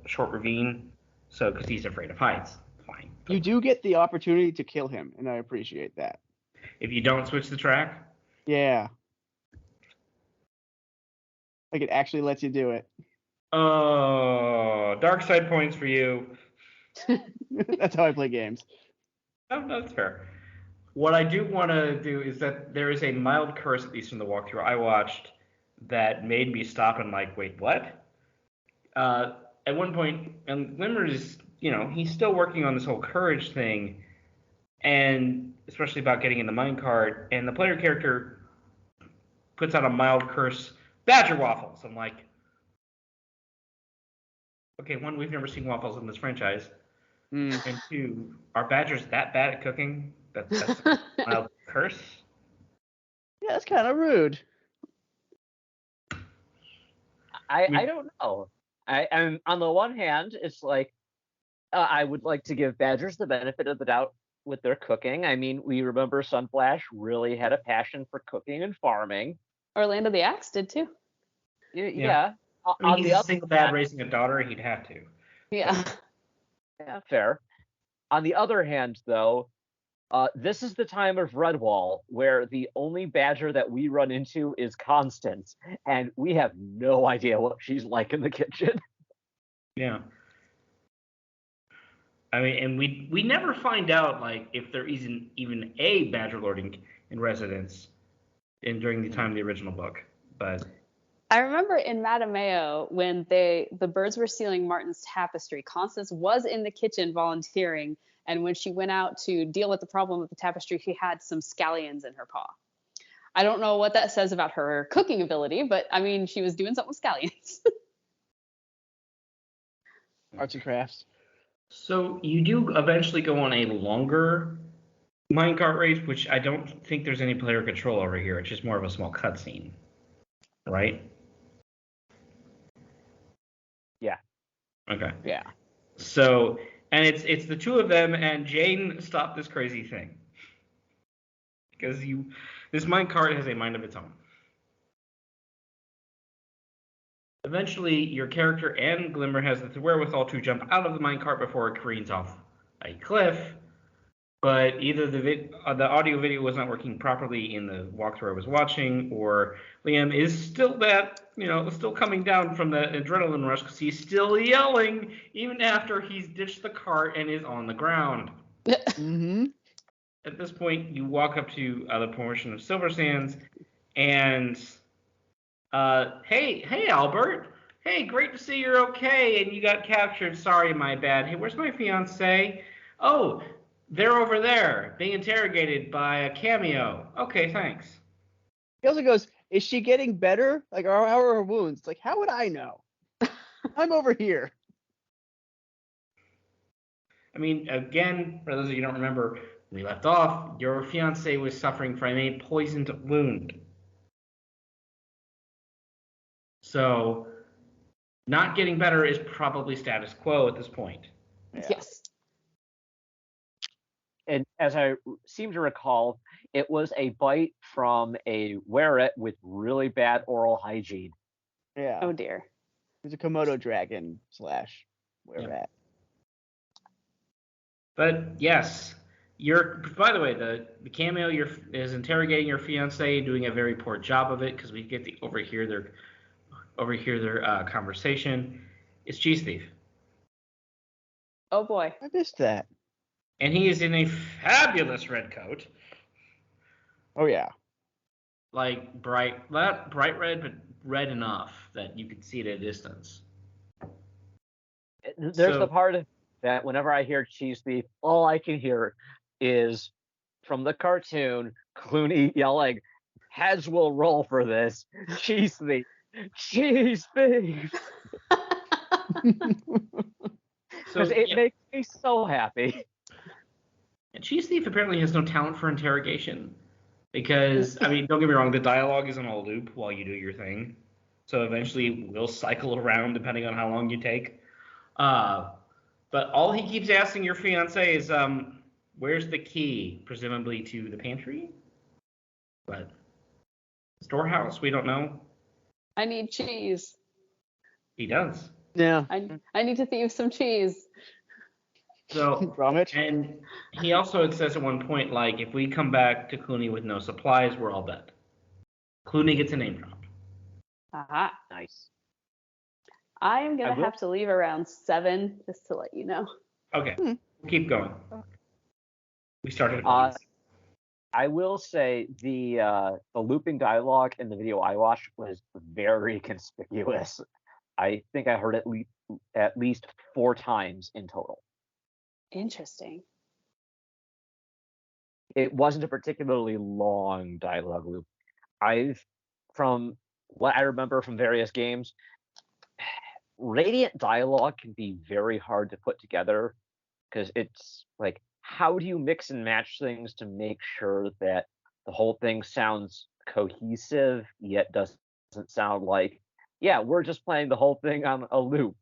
short ravine. So, because he's afraid of heights. Fine. You do get the opportunity to kill him, and I appreciate that. If you don't switch the track, Yeah. Like, it actually lets you do it. oh, dark side points for you. That's how I play games. Oh, that's fair. What I do want to do is that there is a mild curse, at least in the walkthrough I watched, that made me stop and like, wait, what? At one point, and Glimmer is, he's still working on this whole courage thing, and especially about getting in the minecart, and the player character puts out a mild curse, Badger waffles. I'm like, okay, one, we've never seen waffles in this franchise, and two, are badgers that bad at cooking? That's a mild curse? Yeah, that's kind of rude. I don't know. I'm on the one hand, it's like I would like to give badgers the benefit of the doubt with their cooking. I mean, we remember Sunflash really had a passion for cooking and farming. Orlando the Axe did too. Yeah. I mean, On he's the a other single dad hand, raising a daughter, he'd have to. Yeah. yeah, fair. On the other hand, though, this is the time of Redwall where the only badger that we run into is Constance, and we have no idea what she's like in the kitchen. Yeah. I mean, and we never find out like if there isn't even a badger lord in residence during the time of the original book. But I remember in Matameo when the birds were stealing Martin's tapestry, Constance was in the kitchen volunteering, and when she went out to deal with the problem with the tapestry, she had some scallions in her paw. I don't know what that says about her cooking ability, but I mean, she was doing something with scallions. Arts and crafts. so you do eventually go on a longer minecart race, which I don't think there's any player control over here. It's just more of a small cutscene, right? Yeah. Okay. Yeah. So, and it's the two of them, and Jane stopped this crazy thing because this minecart has a mind of its own. Eventually, your character and Glimmer has the wherewithal to jump out of the minecart before it careens off a cliff. But either the audio video was not working properly in the walkthrough I was watching, or Liam is still still coming down from the adrenaline rush because he's still yelling even after he's ditched the cart and is on the ground. Mm-hmm. At this point, you walk up to the portion of Silver Sands, and hey, Albert. Hey, great to see you're okay, and you got captured. Sorry, my bad. Hey, where's my fiance? Oh, they're over there, being interrogated by a cameo. Okay, thanks. He also goes, "Is she getting better? Like, how are her wounds? Like, how would I know? I'm over here." I mean, again, for those of you who don't remember, when we left off, your fiance was suffering from a poisoned wound. So, not getting better is probably status quo at this point. Yeah. Yes. And as I seem to recall, it was a bite from a were-it with really bad oral hygiene. Yeah. Oh dear. There's a Komodo dragon / where Yeah. at. But yes, by the way, the cameo is interrogating your fiance, doing a very poor job of it because we get to overhear their conversation. It's Cheese Thief. Oh boy. I missed that. And he is in a fabulous red coat. Oh yeah. Like not bright red, but red enough that you could see it at a distance. There's the part of that whenever I hear Cheese Thief, all I can hear is from the cartoon Clooney yelling, "Heads will roll for this, Cheese Thief, Cheese Thief," because it makes me so happy. And Cheese Thief apparently has no talent for interrogation. Because, I mean, don't get me wrong, the dialogue is on a loop while you do your thing. So eventually we'll cycle around depending on how long you take. But all he keeps asking your fiance is, where's the key? Presumably to the pantry? But storehouse, we don't know. I need cheese. He does. Yeah. I need to thieve some cheese. So, and he also says at one point, like, if we come back to Clooney with no supplies, we're all dead. Clooney gets a name drop. Aha. Nice. I am going to have to leave around 7, just to let you know. Okay. We'll keep going. We started at I will say the looping dialogue in the video I watched was very conspicuous. I think I heard it at least 4 times in total. Interesting. It wasn't a particularly long dialogue loop. From what I remember from various games, Radiant dialogue can be very hard to put together because it's like, how do you mix and match things to make sure that the whole thing sounds cohesive yet doesn't sound like, yeah, we're just playing the whole thing on a loop.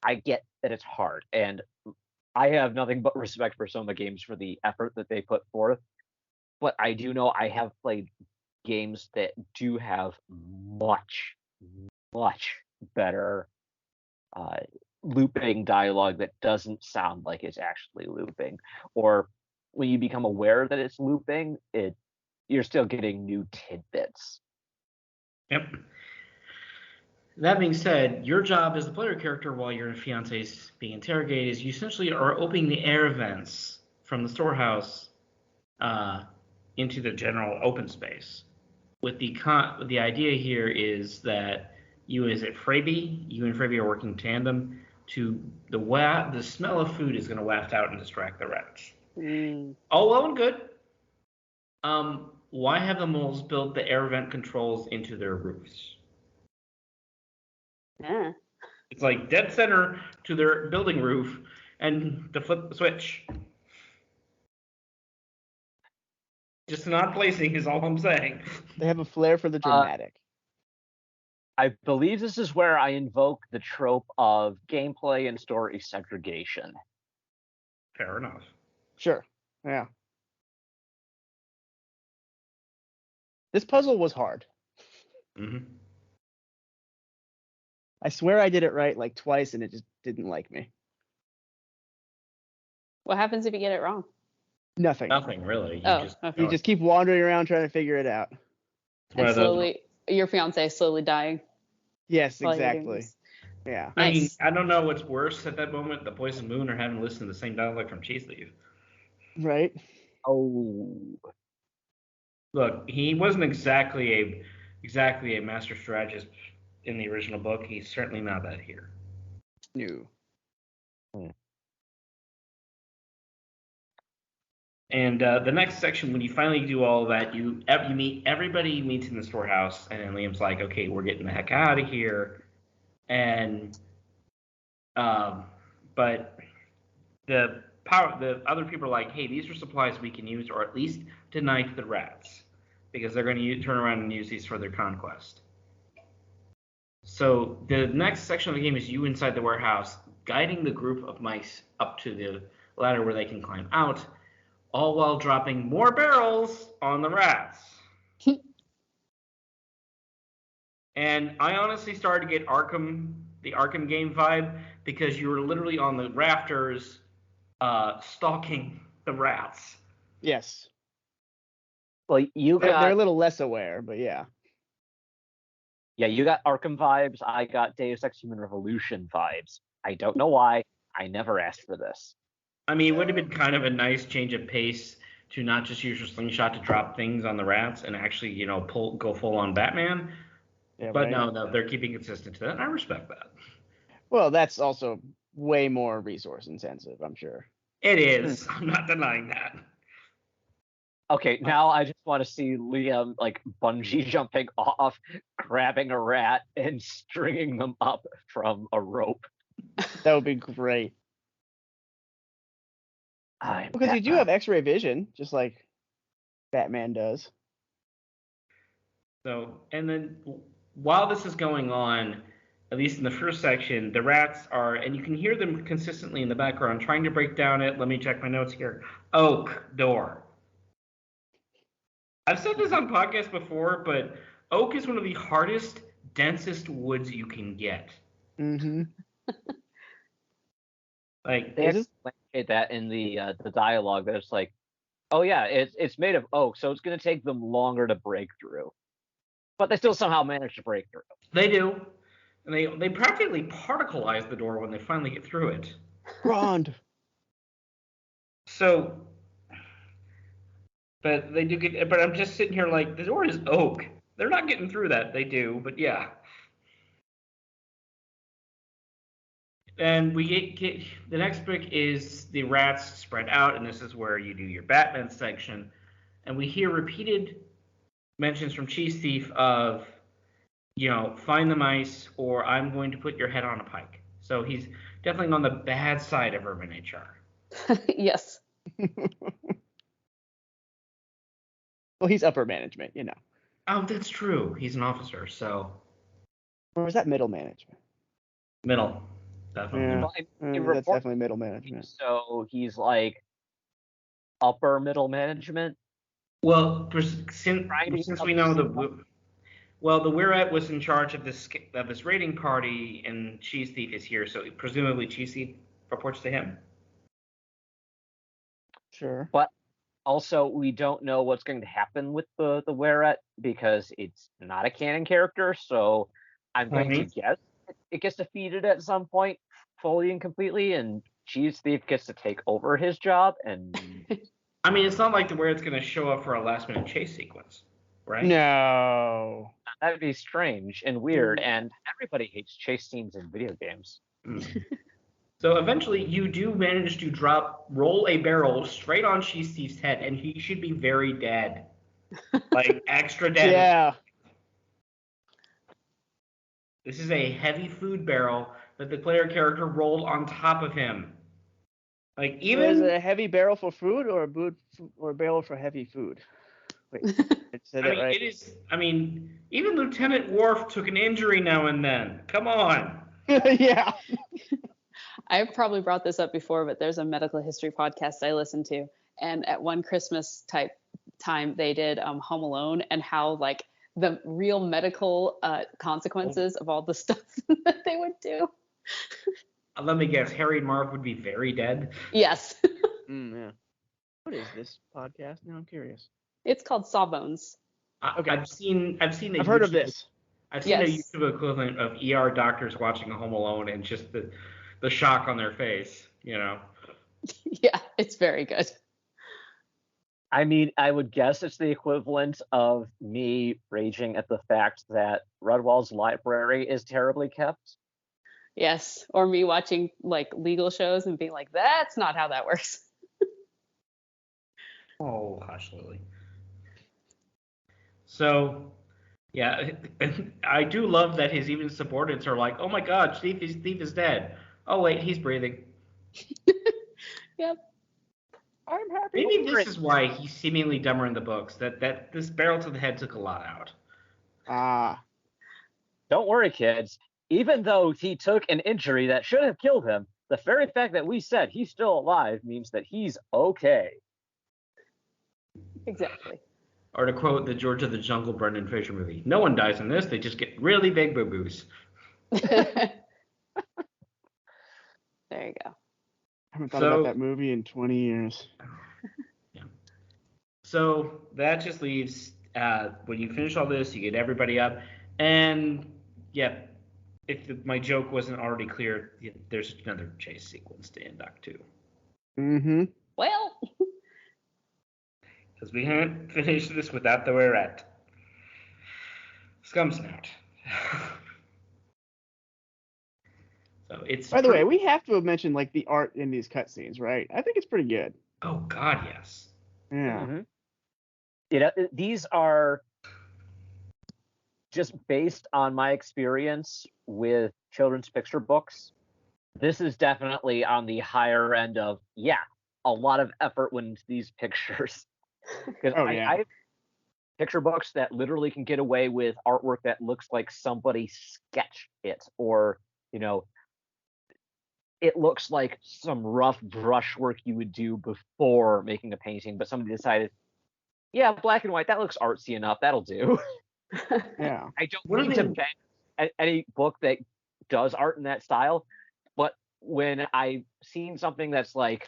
I get that it's hard, and I have nothing but respect for Soma Games for the effort that they put forth, but I do know I have played games that do have much, much better looping dialogue that doesn't sound like it's actually looping. Or when you become aware that it's looping, you're still getting new tidbits. Yep. That being said, your job as the player character while your fiance is being interrogated is you essentially are opening the air vents from the storehouse into the general open space. With the idea here is that you and Frabie are working tandem to the smell of food is going to waft out and distract the rats. All well and good. Why have the moles build the air vent controls into their roofs? Yeah. It's like dead center to their building roof, and to flip the switch. Just an odd placing is all I'm saying. They have a flair for the dramatic. I believe this is where I invoke the trope of gameplay and story segregation. Fair enough. Sure. Yeah. This puzzle was hard. Mm-hmm. I swear I did it right like twice and it just didn't like me. What happens if you get it wrong? Nothing. Nothing really. You just keep wandering around trying to figure it out. And slowly, your fiance is slowly dying. Yes, exactly. Yeah. I mean, I don't know what's worse at that moment, the Poison Moon or having to listen to the same dialogue from Cheese Thief. Right. Oh. Look, he wasn't exactly a master strategist in the original book. He's certainly not that here. No. And the next section, when you finally do all of that, you meet everybody you meet in the storehouse, and then Liam's like, "Okay, we're getting the heck out of here." And but the other people are like, "Hey, these are supplies we can use, or at least deny to the rats, because they're going to turn around and use these for their conquest." So the next section of the game is you inside the warehouse, guiding the group of mice up to the ladder where they can climb out, all while dropping more barrels on the rats. And I honestly started to get the Arkham game vibe, because you were literally on the rafters stalking the rats. Yes. Well, they're a little less aware, but yeah. Yeah, you got Arkham vibes. I got Deus Ex Human Revolution vibes. I don't know why. I never asked for this. I mean, it would have been kind of a nice change of pace to not just use your slingshot to drop things on the rats and actually, go full on Batman. Yeah, But right? no, they're keeping consistent to that, and I respect that. Well, that's also way more resource intensive, I'm sure. It is. I'm not denying that. Okay, now I just want to see Liam like bungee jumping off, grabbing a rat, and stringing them up from a rope. That would be great. I'm Because you do Batman. have X-ray vision, just like Batman does. So, and then while this is going on, at least in the first section, the rats are, and you can hear them consistently in the background, trying to break down it. Let me check my notes here. Oak door. I've said this on podcasts before, but oak is one of the hardest, densest woods you can get. Mm-hmm. Like, They explain that in the dialogue that it's like, oh yeah, it's made of oak, so it's going to take them longer to break through, but they still somehow manage to break through. they do. And they practically particleize the door when they finally get through it. Grond. So, but they do get. But I'm just sitting here like the door is oak. They're not getting through that. They do, but yeah. And we get the next book is the rats spread out, and this is where you do your Batman section. And we hear repeated mentions from Cheese Thief of, find the mice, or I'm going to put your head on a pike. So he's definitely on the bad side of urban HR. Yes. Well, he's upper management, Oh, that's true. He's an officer, so Or is that middle management? middle, definitely. Yeah. Well, in That's report- definitely middle management. So he's like upper middle management. Well, since we know the Weirette was in charge of this raiding party, and Cheese Thief is here, so presumably Cheese Thief reports to him. Sure. But also, we don't know what's going to happen with the Weirette because it's not a canon character. So I'm going to guess it gets defeated at some point, fully and completely, and Cheese Thief gets to take over his job. And I mean, it's not like the Weirette's going to show up for a last-minute chase sequence, right? No. that'd be strange and weird. And everybody hates chase scenes in video games. Mm. So eventually, you do manage to roll a barrel straight on Cheese Thief's head, and he should be very dead, like extra dead. Yeah. This is a heavy food barrel that the player character rolled on top of him. Like Is it even a heavy barrel for food or a barrel for heavy food? Wait, I said I that mean, right. it is. I mean, even Lieutenant Worf took an injury now and then. Come on. Yeah. I've probably brought this up before, but there's a medical history podcast I listen to, and at one Christmas type time they did Home Alone, and how like the real medical consequences of all the stuff that they would do. Let me guess. Harry and Marv would be very dead. Yes. Yeah. What is this podcast? Now I'm curious. It's called Sawbones. Okay. I've seen. I've heard of this. I've seen a Yes. YouTube equivalent of ER doctors watching a Home Alone and just the shock on their face. Yeah, it's very good. I mean, I would guess it's the equivalent of me raging at the fact that Redwall's library is terribly kept. Yes, or me watching like legal shows and being like, that's not how that works. Oh, hush, Lily. So, yeah, I do love that his even subordinates are like, "Oh my God, Steve is dead." Oh wait, he's breathing. Yep. I'm happy. Maybe this is why he's seemingly dumber in the books. That this barrel to the head took a lot out. Ah. Don't worry, kids. Even though he took an injury that should have killed him, the very fact that we said he's still alive means that he's okay. Exactly. Or to quote the George of the Jungle Brendan Fraser movie, "No one dies in this. They just get really big boo-boos." There you go. I haven't thought about that movie in 20 years. Yeah. So that just leaves when you finish all this, you get everybody up, and yeah, if my joke wasn't already clear, there's another chase sequence to end Act 2. Mm-hmm. Well, Because we can't finish this without the we're at. Scum Snout. So it's. By the way, we have to have mentioned like the art in these cutscenes, right? I think it's pretty good. Oh God, yes. Yeah. Mhm. You know, these are just based on my experience with children's picture books. This is definitely on the higher end of, a lot of effort went into these pictures. Because Oh yeah. I have picture books that literally can get away with artwork that looks like somebody sketched it, or, you know, it looks like some rough brushwork you would do before making a painting, but somebody decided, yeah, black and white, that looks artsy enough, that'll do. Yeah. I don't What are mean to they- ban any book that does art in that style, but when I've seen something that's like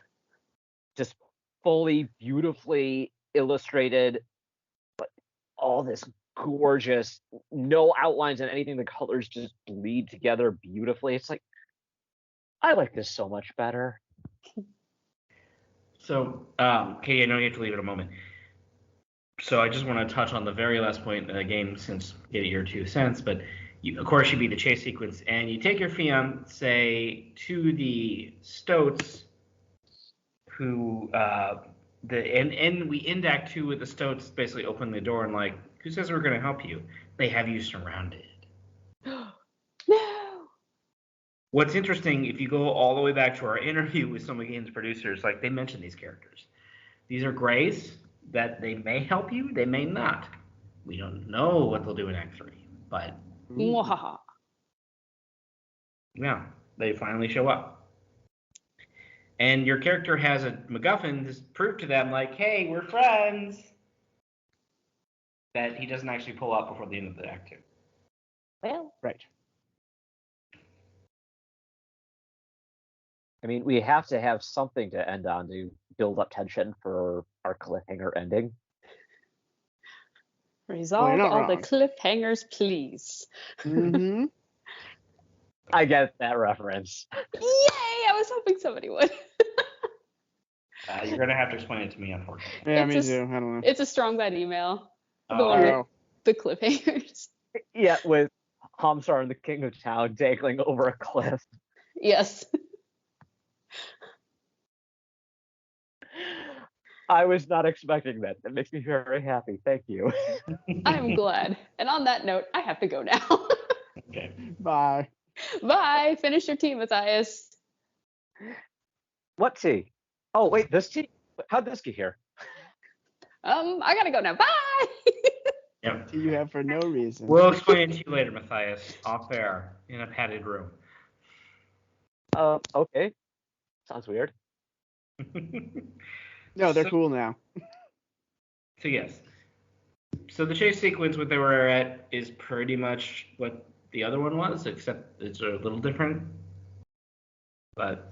just fully beautifully illustrated, but all this gorgeous, no outlines and anything, the colors just bleed together beautifully. It's like, I like this so much better. So, Katie, I know you have to leave in a moment. So I just want to touch on the very last point in the game, since get your 2 cents. But you, of course, you beat the chase sequence, and you take your fiance to the Stoats, who and we end Act 2 with the Stoats basically open the door and like, who says we're going to help you? They have you surrounded. no. What's interesting, if you go all the way back to our interview with some of the game's producers, like they mentioned these characters. These are grays that they may help you, they may not. We don't know what they'll do in Act 3, but Mwahaha. yeah, they finally show up. And your character has a MacGuffin to prove to them, like, hey, we're friends. That he doesn't actually pull out before the end of the Act 2. Well, Right. I mean, we have to have something to end on to build up tension for our cliffhanger ending. resolve not all the wrong. cliffhangers, please. Mm-hmm. I get that reference. Yay! I was hoping somebody would. You're going to have to explain it to me, unfortunately. Yeah, It's me a- too. I don't know. It's a strong bad email. The Oh, one Oh. with the cliffhangers. Yeah, with Hamsar and the King of Town dangling over a cliff. Yes. I was not expecting that. That makes me very happy. Thank you. I'm glad. And on that note, I have to go now. Okay. Bye. Bye. Finish your tea, Matthias. What tea? Oh, wait, this tea? How'd this get here? I gotta go now. Bye. Yep. You have for no reason. We'll explain it to you later, Matthias, off air, in a padded room. Okay. Sounds weird. No, they're So- cool now. So yes. So the chase sequence, what they were at, is pretty much what the other one was, except it's a little different. But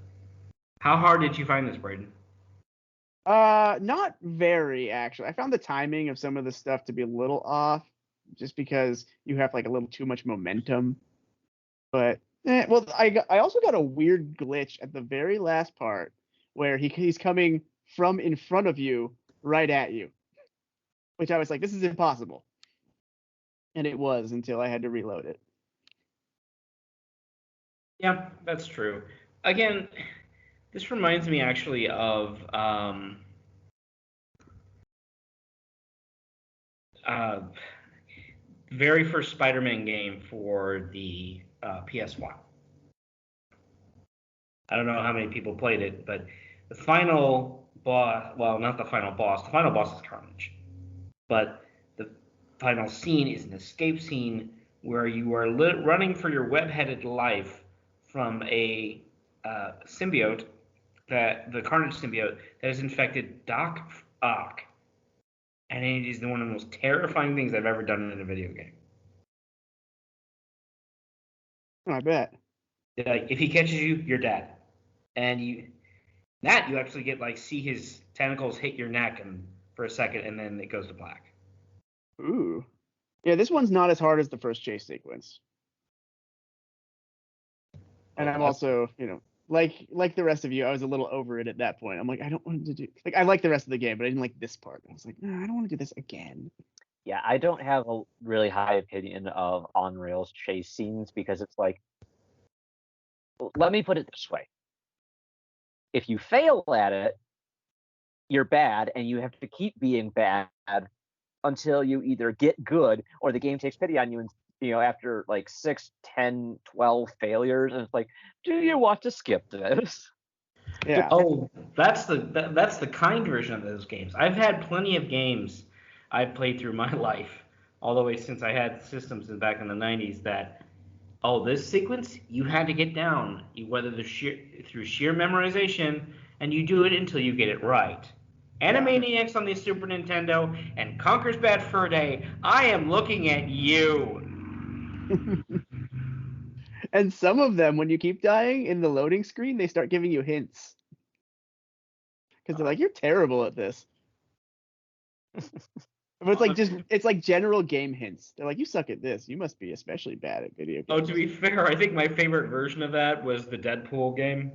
how hard did you find this, Braden? Not very actually. I found the timing of some of the stuff to be a little off, just because you have like a little too much momentum. But well, I also got a weird glitch at the very last part where he's coming from in front of you, right at you, which I was like, this is impossible. And it was until I had to reload it. Yeah, that's true. Again, this reminds me actually of very first Spider-Man game for the PS1. I don't know how many people played it, but the final boss, well, not the final boss is Carnage. But the final scene is an escape scene where you are running for your web-headed life from a symbiote, the Carnage symbiote, that has infected Doc Ock. And it is one of the most terrifying things I've ever done in a video game. Oh, I bet. Like, if he catches you, you're dead. And you actually get like see his tentacles hit your neck and for a second, and then it goes to black. Ooh. Yeah, this one's not as hard as the first chase sequence. And I'm also, like the rest of you, I was a little over it at that point. I'm like, I don't want to do like I like the rest of the game, but I didn't like this part. I was like, no, I don't want to do this again. Yeah, I don't have a really high opinion of on rails chase scenes because it's like, let me put it this way: if you fail at it, you're bad, and you have to keep being bad until you either get good or the game takes pity on you and after like 6, 10, 12 failures, and it's like, do you want to skip this? Yeah. Oh, that's the kind version of those games. I've had plenty of games I've played through my life, all the way since I had systems back in the 90s that, oh, this sequence you had to get down, whether through sheer memorization, and you do it until you get it right. Animaniacs on the Super Nintendo and Conker's Bad Fur Day, I am looking at you. And some of them, when you keep dying in the loading screen, they start giving you hints. Because they're like, you're terrible at this. But it's like general game hints. They're like, you suck at this. You must be especially bad at video games. Oh, to be fair, I think my favorite version of that was the Deadpool game.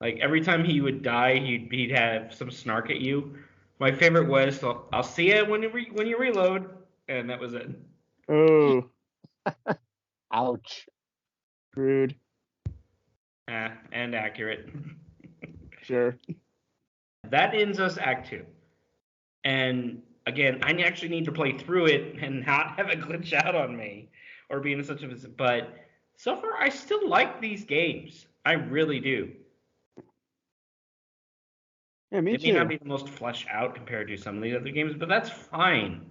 Like every time he would die, he'd have some snark at you. My favorite was, so I'll see you when you reload, and that was it. Oh, Ouch. rude. And accurate. Sure. That ends us Act 2. And again, I actually need to play through it and not have it glitch out on me or be in such a... But so far, I still like these games. I really do. Yeah, me It too. may not be the most fleshed out compared to some of the other games, but that's fine.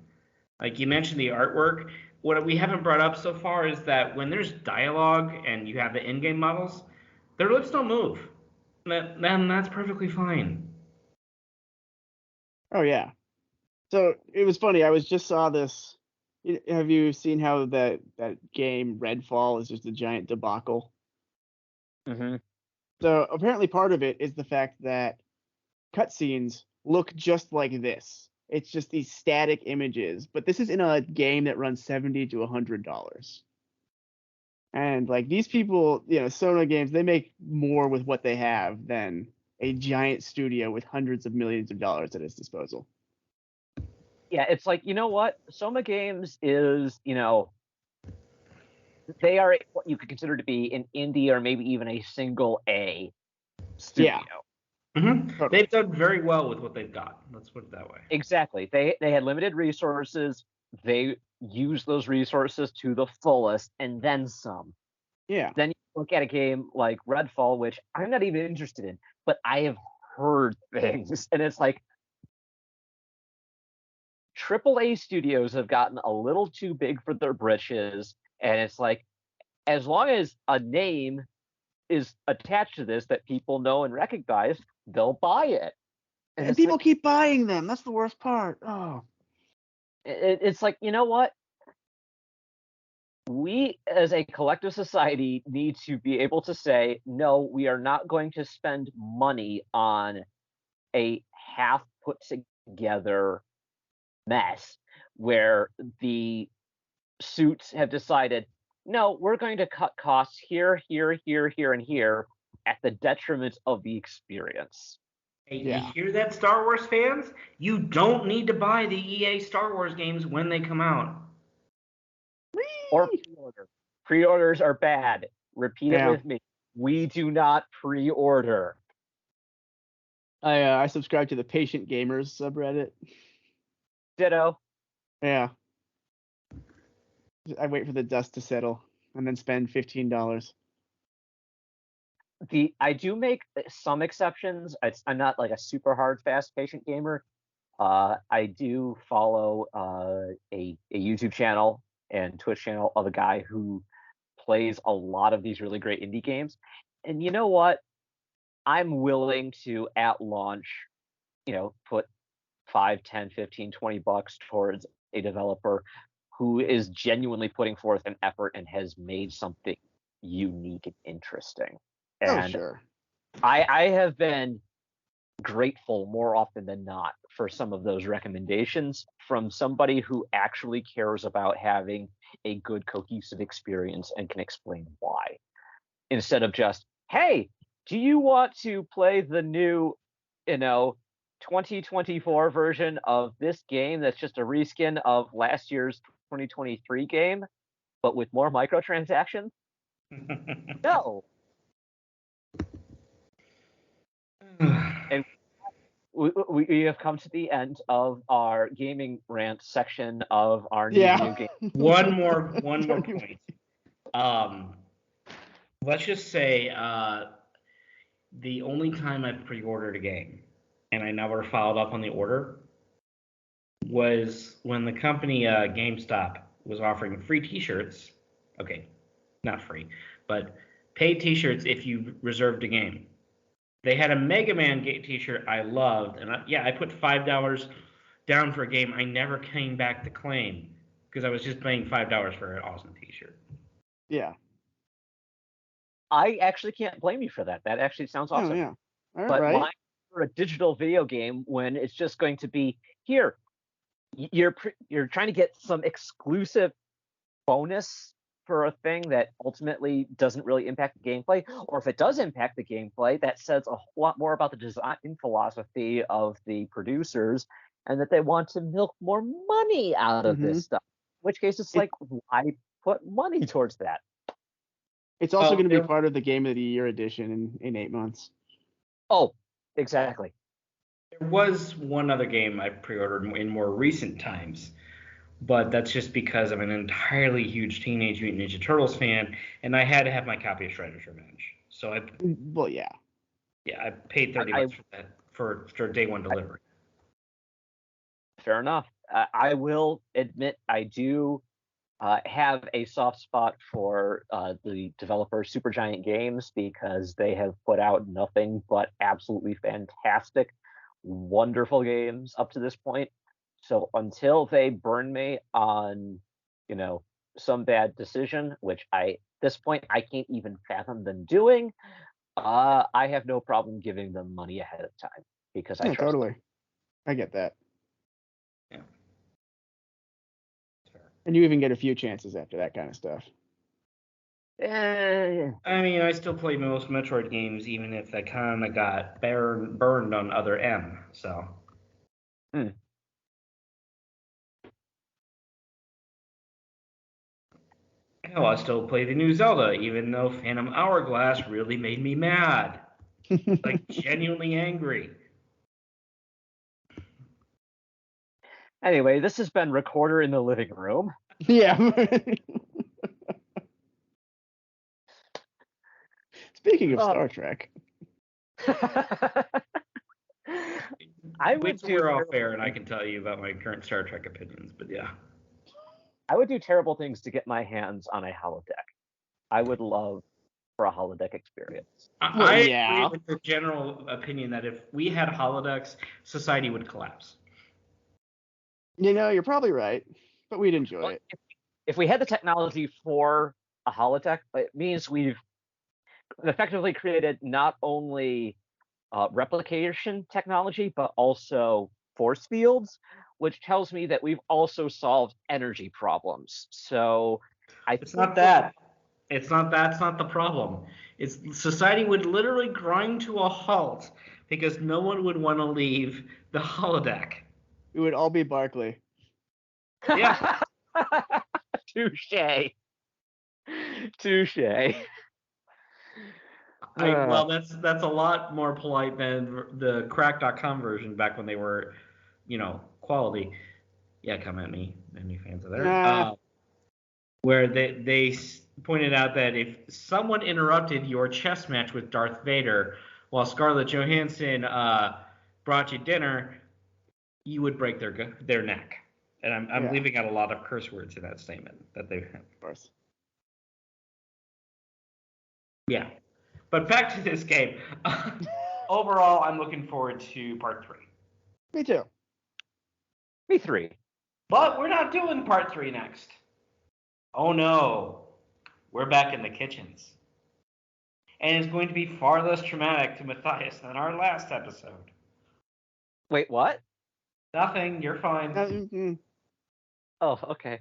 Like you mentioned the artwork. What we haven't brought up so far is that when there's dialogue and you have the in-game models, their lips don't move. Then that's perfectly fine. Oh yeah. So it was funny. I just saw this. Have you seen how that game Redfall is just a giant debacle? Mm-hmm. So apparently part of it is the fact that cutscenes look just like this. It's just these static images, but this is in a game that runs $70 to $100. And like these people, Sona Games, they make more with what they have than a giant studio with hundreds of millions of dollars at its disposal. Yeah, it's like, you know what? Soma Games is, they are what you could consider to be an indie or maybe even a single A studio. Yeah. Mm-hmm. They've done very well with what they've got. Let's put it that way. Exactly. They had limited resources. They used those resources to the fullest and then some. Yeah. Then you look at a game like Redfall, which I'm not even interested in, but I have heard things. And it's like AAA studios have gotten a little too big for their britches. And it's like, as long as a name is attached to this that people know and recognize, they'll buy it. And people keep buying them. That's the worst part. Oh. It's like, you know what? We as a collective society need to be able to say, no, we are not going to spend money on a half put together mess where the suits have decided, no, we're going to cut costs here, here, here, here, and here at the detriment of the experience. Hey, you hear that, Star Wars fans? You don't need to buy the EA Star Wars games when they come out. Or pre-order. Pre-orders are bad. Repeat it with me. We do not pre-order. I subscribe to the Patient Gamers subreddit. Ditto. Yeah. I wait for the dust to settle and then spend $15. I do make some exceptions. I'm not like a super hard fast patient gamer. I do follow a YouTube channel and Twitch channel of a guy who plays a lot of these really great indie games. And you know what? I'm willing to, at launch, put 5, 10, 15, 20 bucks towards a developer who is genuinely putting forth an effort and has made something unique and interesting. And sure. I have been grateful more often than not for some of those recommendations from somebody who actually cares about having a good cohesive experience and can explain why, instead of just, hey, do you want to play the new, 2024 version of this game that's just a reskin of last year's 2023 game, but with more microtransactions? No. And we have come to the end of our gaming rant section of our new video game. One more point. Let's just say the only time I've pre-ordered a game and I never followed up on the order was when the company GameStop was offering free T-shirts. Okay, not free, but paid T-shirts if you reserved a game. They had a Mega Man T-shirt I loved, and I put $5 down for a game I never came back to claim because I was just paying $5 for an awesome T-shirt. Yeah. I actually can't blame you for that. That actually sounds awesome. Oh, yeah. All but right. why for a digital video game when it's just going to be here? You're trying to get some exclusive bonus for a thing that ultimately doesn't really impact the gameplay, or if it does impact the gameplay, that says a lot more about the design philosophy of the producers and that they want to milk more money out of this stuff. In which case, it's like, why put money towards that? It's also going to be part of the Game of the Year edition in 8 months. Oh, exactly. There was one other game I pre-ordered in more recent times, but that's just because I'm an entirely huge Teenage Mutant Ninja Turtles fan, and I had to have my copy of Shredder's Revenge. So I paid $30 for that for day one delivery. Fair enough. I will admit I do have a soft spot for the developer Supergiant Games because they have put out nothing but absolutely fantastic, wonderful games up to this point. So until they burn me on, some bad decision, which at this point I can't even fathom them doing, I have no problem giving them money ahead of time because I trust them. I get that. Yeah. And you even get a few chances after that kind of stuff. I mean, I still play most Metroid games, even if I kind of got burned on other M. So. Hell, I still play the new Zelda, even though Phantom Hourglass really made me mad. Like, genuinely angry. Anyway, this has been Recorder in the Living Room. Yeah. Speaking of Star Trek. We're off air, and I can tell you about my current Star Trek opinions, but yeah. I would do terrible things to get my hands on a holodeck. I would love for a holodeck experience. I agree with the general opinion that if we had holodecks, society would collapse. You're probably right, but we'd enjoy it. If we had the technology for a holodeck, it means we've effectively created not only replication technology, but also force fields, which tells me that we've also solved energy problems. So it's not that. That's not the problem. It's society would literally grind to a halt because no one would want to leave the holodeck. It would all be Barclay. Yeah. Touche. Well, that's a lot more polite than the crack.com version back when they were, quality. Yeah, come at me, any fans of there. Where they pointed out that if someone interrupted your chess match with Darth Vader while Scarlett Johansson brought you dinner, you would break their neck. And I'm leaving out a lot of curse words in that statement that they have. Of course. Yeah. But back to this game. Overall, I'm looking forward to part 3. Me too. Me 3. But we're not doing part 3 next. Oh no. We're back in the kitchens. And it's going to be far less traumatic to Matthias than our last episode. Wait, what? Nothing. You're fine. Oh, okay.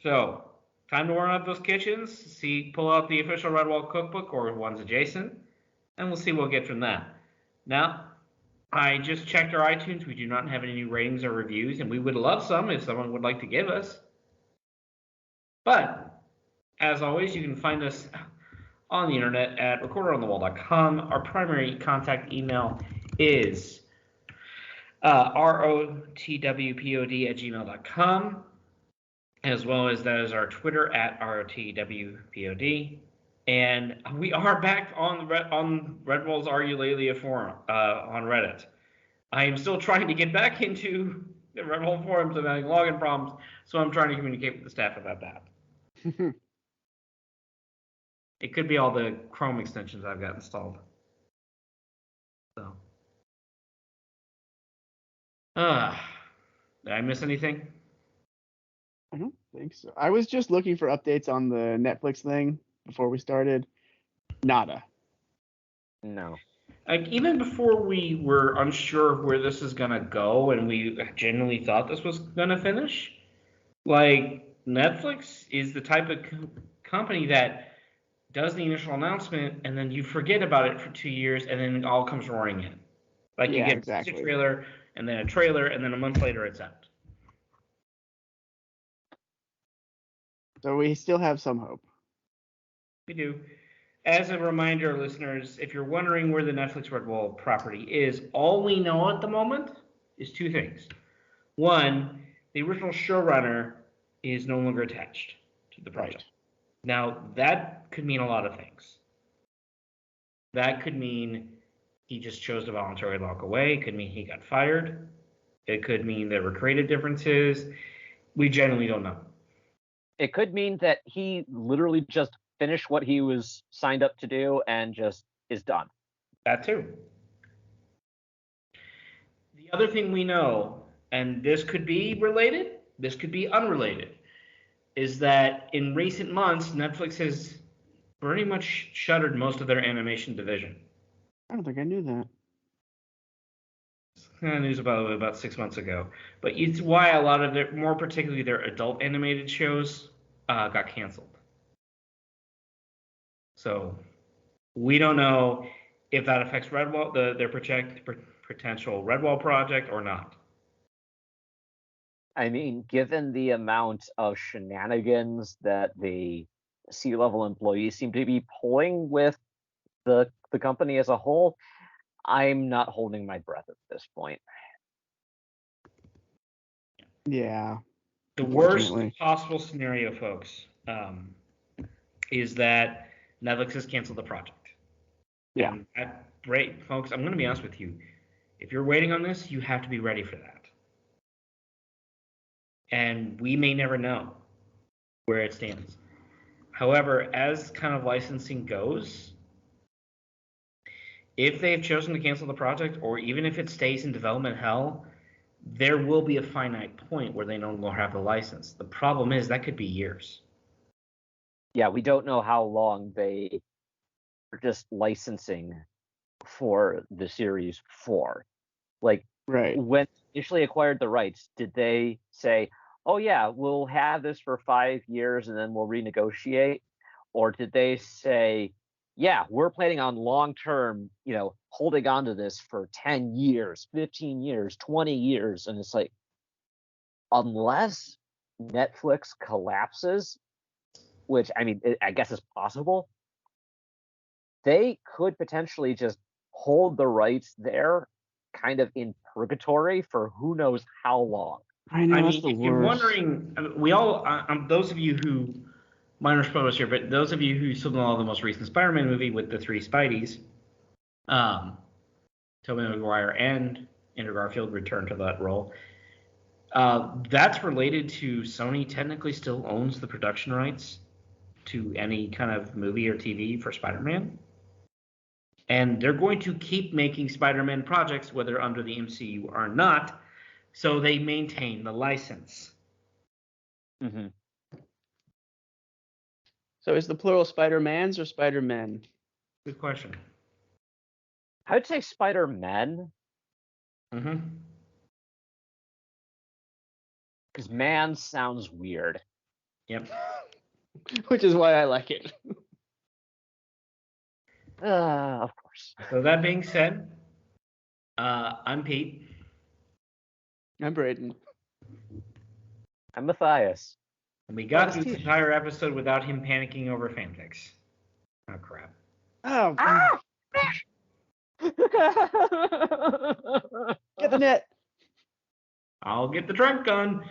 So, time to warm up those kitchens. Pull out the official Redwall cookbook or ones adjacent, and we'll see what we get from that. Now, I just checked our iTunes. We do not have any new ratings or reviews, and we would love some if someone would like to give us. But, as always, you can find us on the internet at recorderonthewall.com. Our primary contact email is rotwpod@gmail.com, as well as that is our Twitter at rotwpod. And we are back on Redwall's Are You Lelia forum on Reddit. I am still trying to get back into the Redwall forums. I'm having login problems, so I'm trying to communicate with the staff about that. It could be all the Chrome extensions I've got installed. So, did I miss anything? I don't think so. I was just looking for updates on the Netflix thing before we started. Nada. No. Like, even before we were unsure of where this is gonna go, and we genuinely thought this was gonna finish, like, Netflix is the type of company that does the initial announcement, and then you forget about it for 2 years, and then it all comes roaring in. Like, you get exactly. a trailer, and then a trailer, and then a month later it's out. So we still have some hope. We do. As a reminder, listeners, if you're wondering where the Netflix Redwall property is, all we know at the moment is 2 things. One, the original showrunner is no longer attached to the project. Right. Now, that could mean a lot of things. That could mean he just chose to voluntarily walk away. It could mean he got fired. It could mean there were creative differences. We generally don't know. It could mean that he literally just finished what he was signed up to do and just is done. That too. The other thing we know, and this could be related, this could be unrelated, is that in recent months, Netflix has pretty much shuttered most of their animation division. I don't think I knew that. News about 6 months ago. But it's why a lot of their, more particularly their adult animated shows, got canceled. So we don't know if that affects Redwall, their potential Redwall project or not. I mean, given the amount of shenanigans that the C-level employees seem to be pulling with the company as a whole, I'm not holding my breath at this point. Yeah. The worst possible scenario, folks, is that Netflix has canceled the project. Yeah. Great, folks, I'm going to be honest with you. If you're waiting on this, you have to be ready for that. And we may never know where it stands. However, as kind of licensing goes, if they've chosen to cancel the project, or even if it stays in development hell, there will be a finite point where they no longer have the license. The problem is that could be years. Yeah, we don't know how long they are just licensing for the series for. Like, right. When initially acquired the rights, did they say, oh yeah, we'll have this for 5 years and then we'll renegotiate? Or did they say, yeah, we're planning on long-term, holding on to this for 10 years, 15 years, 20 years? And it's like, unless Netflix collapses, which, I mean, I guess is possible, they could potentially just hold the rights there kind of in purgatory for who knows how long. I know, if you're wondering, we all, those of you who, minor spoilers here, but those of you who saw the most recent Spider-Man movie with the 3 Spideys, Tobey Maguire and Andrew Garfield returned to that role. That's related to Sony technically still owns the production rights to any kind of movie or TV for Spider-Man. And they're going to keep making Spider-Man projects, whether under the MCU or not, so they maintain the license. Mm-hmm. So is the plural Spider-Mans or Spider-Men? Good question. I would say Spider-Men. Mm-hmm. Because man sounds weird. Yep. which is why I like it. Of course. So that being said, I'm Pete. I'm Braden. I'm Matthias. And we got Well, through this entire episode without him panicking over fanfics. Oh, crap. Oh, Ah! get the net. I'll get the drunk gun.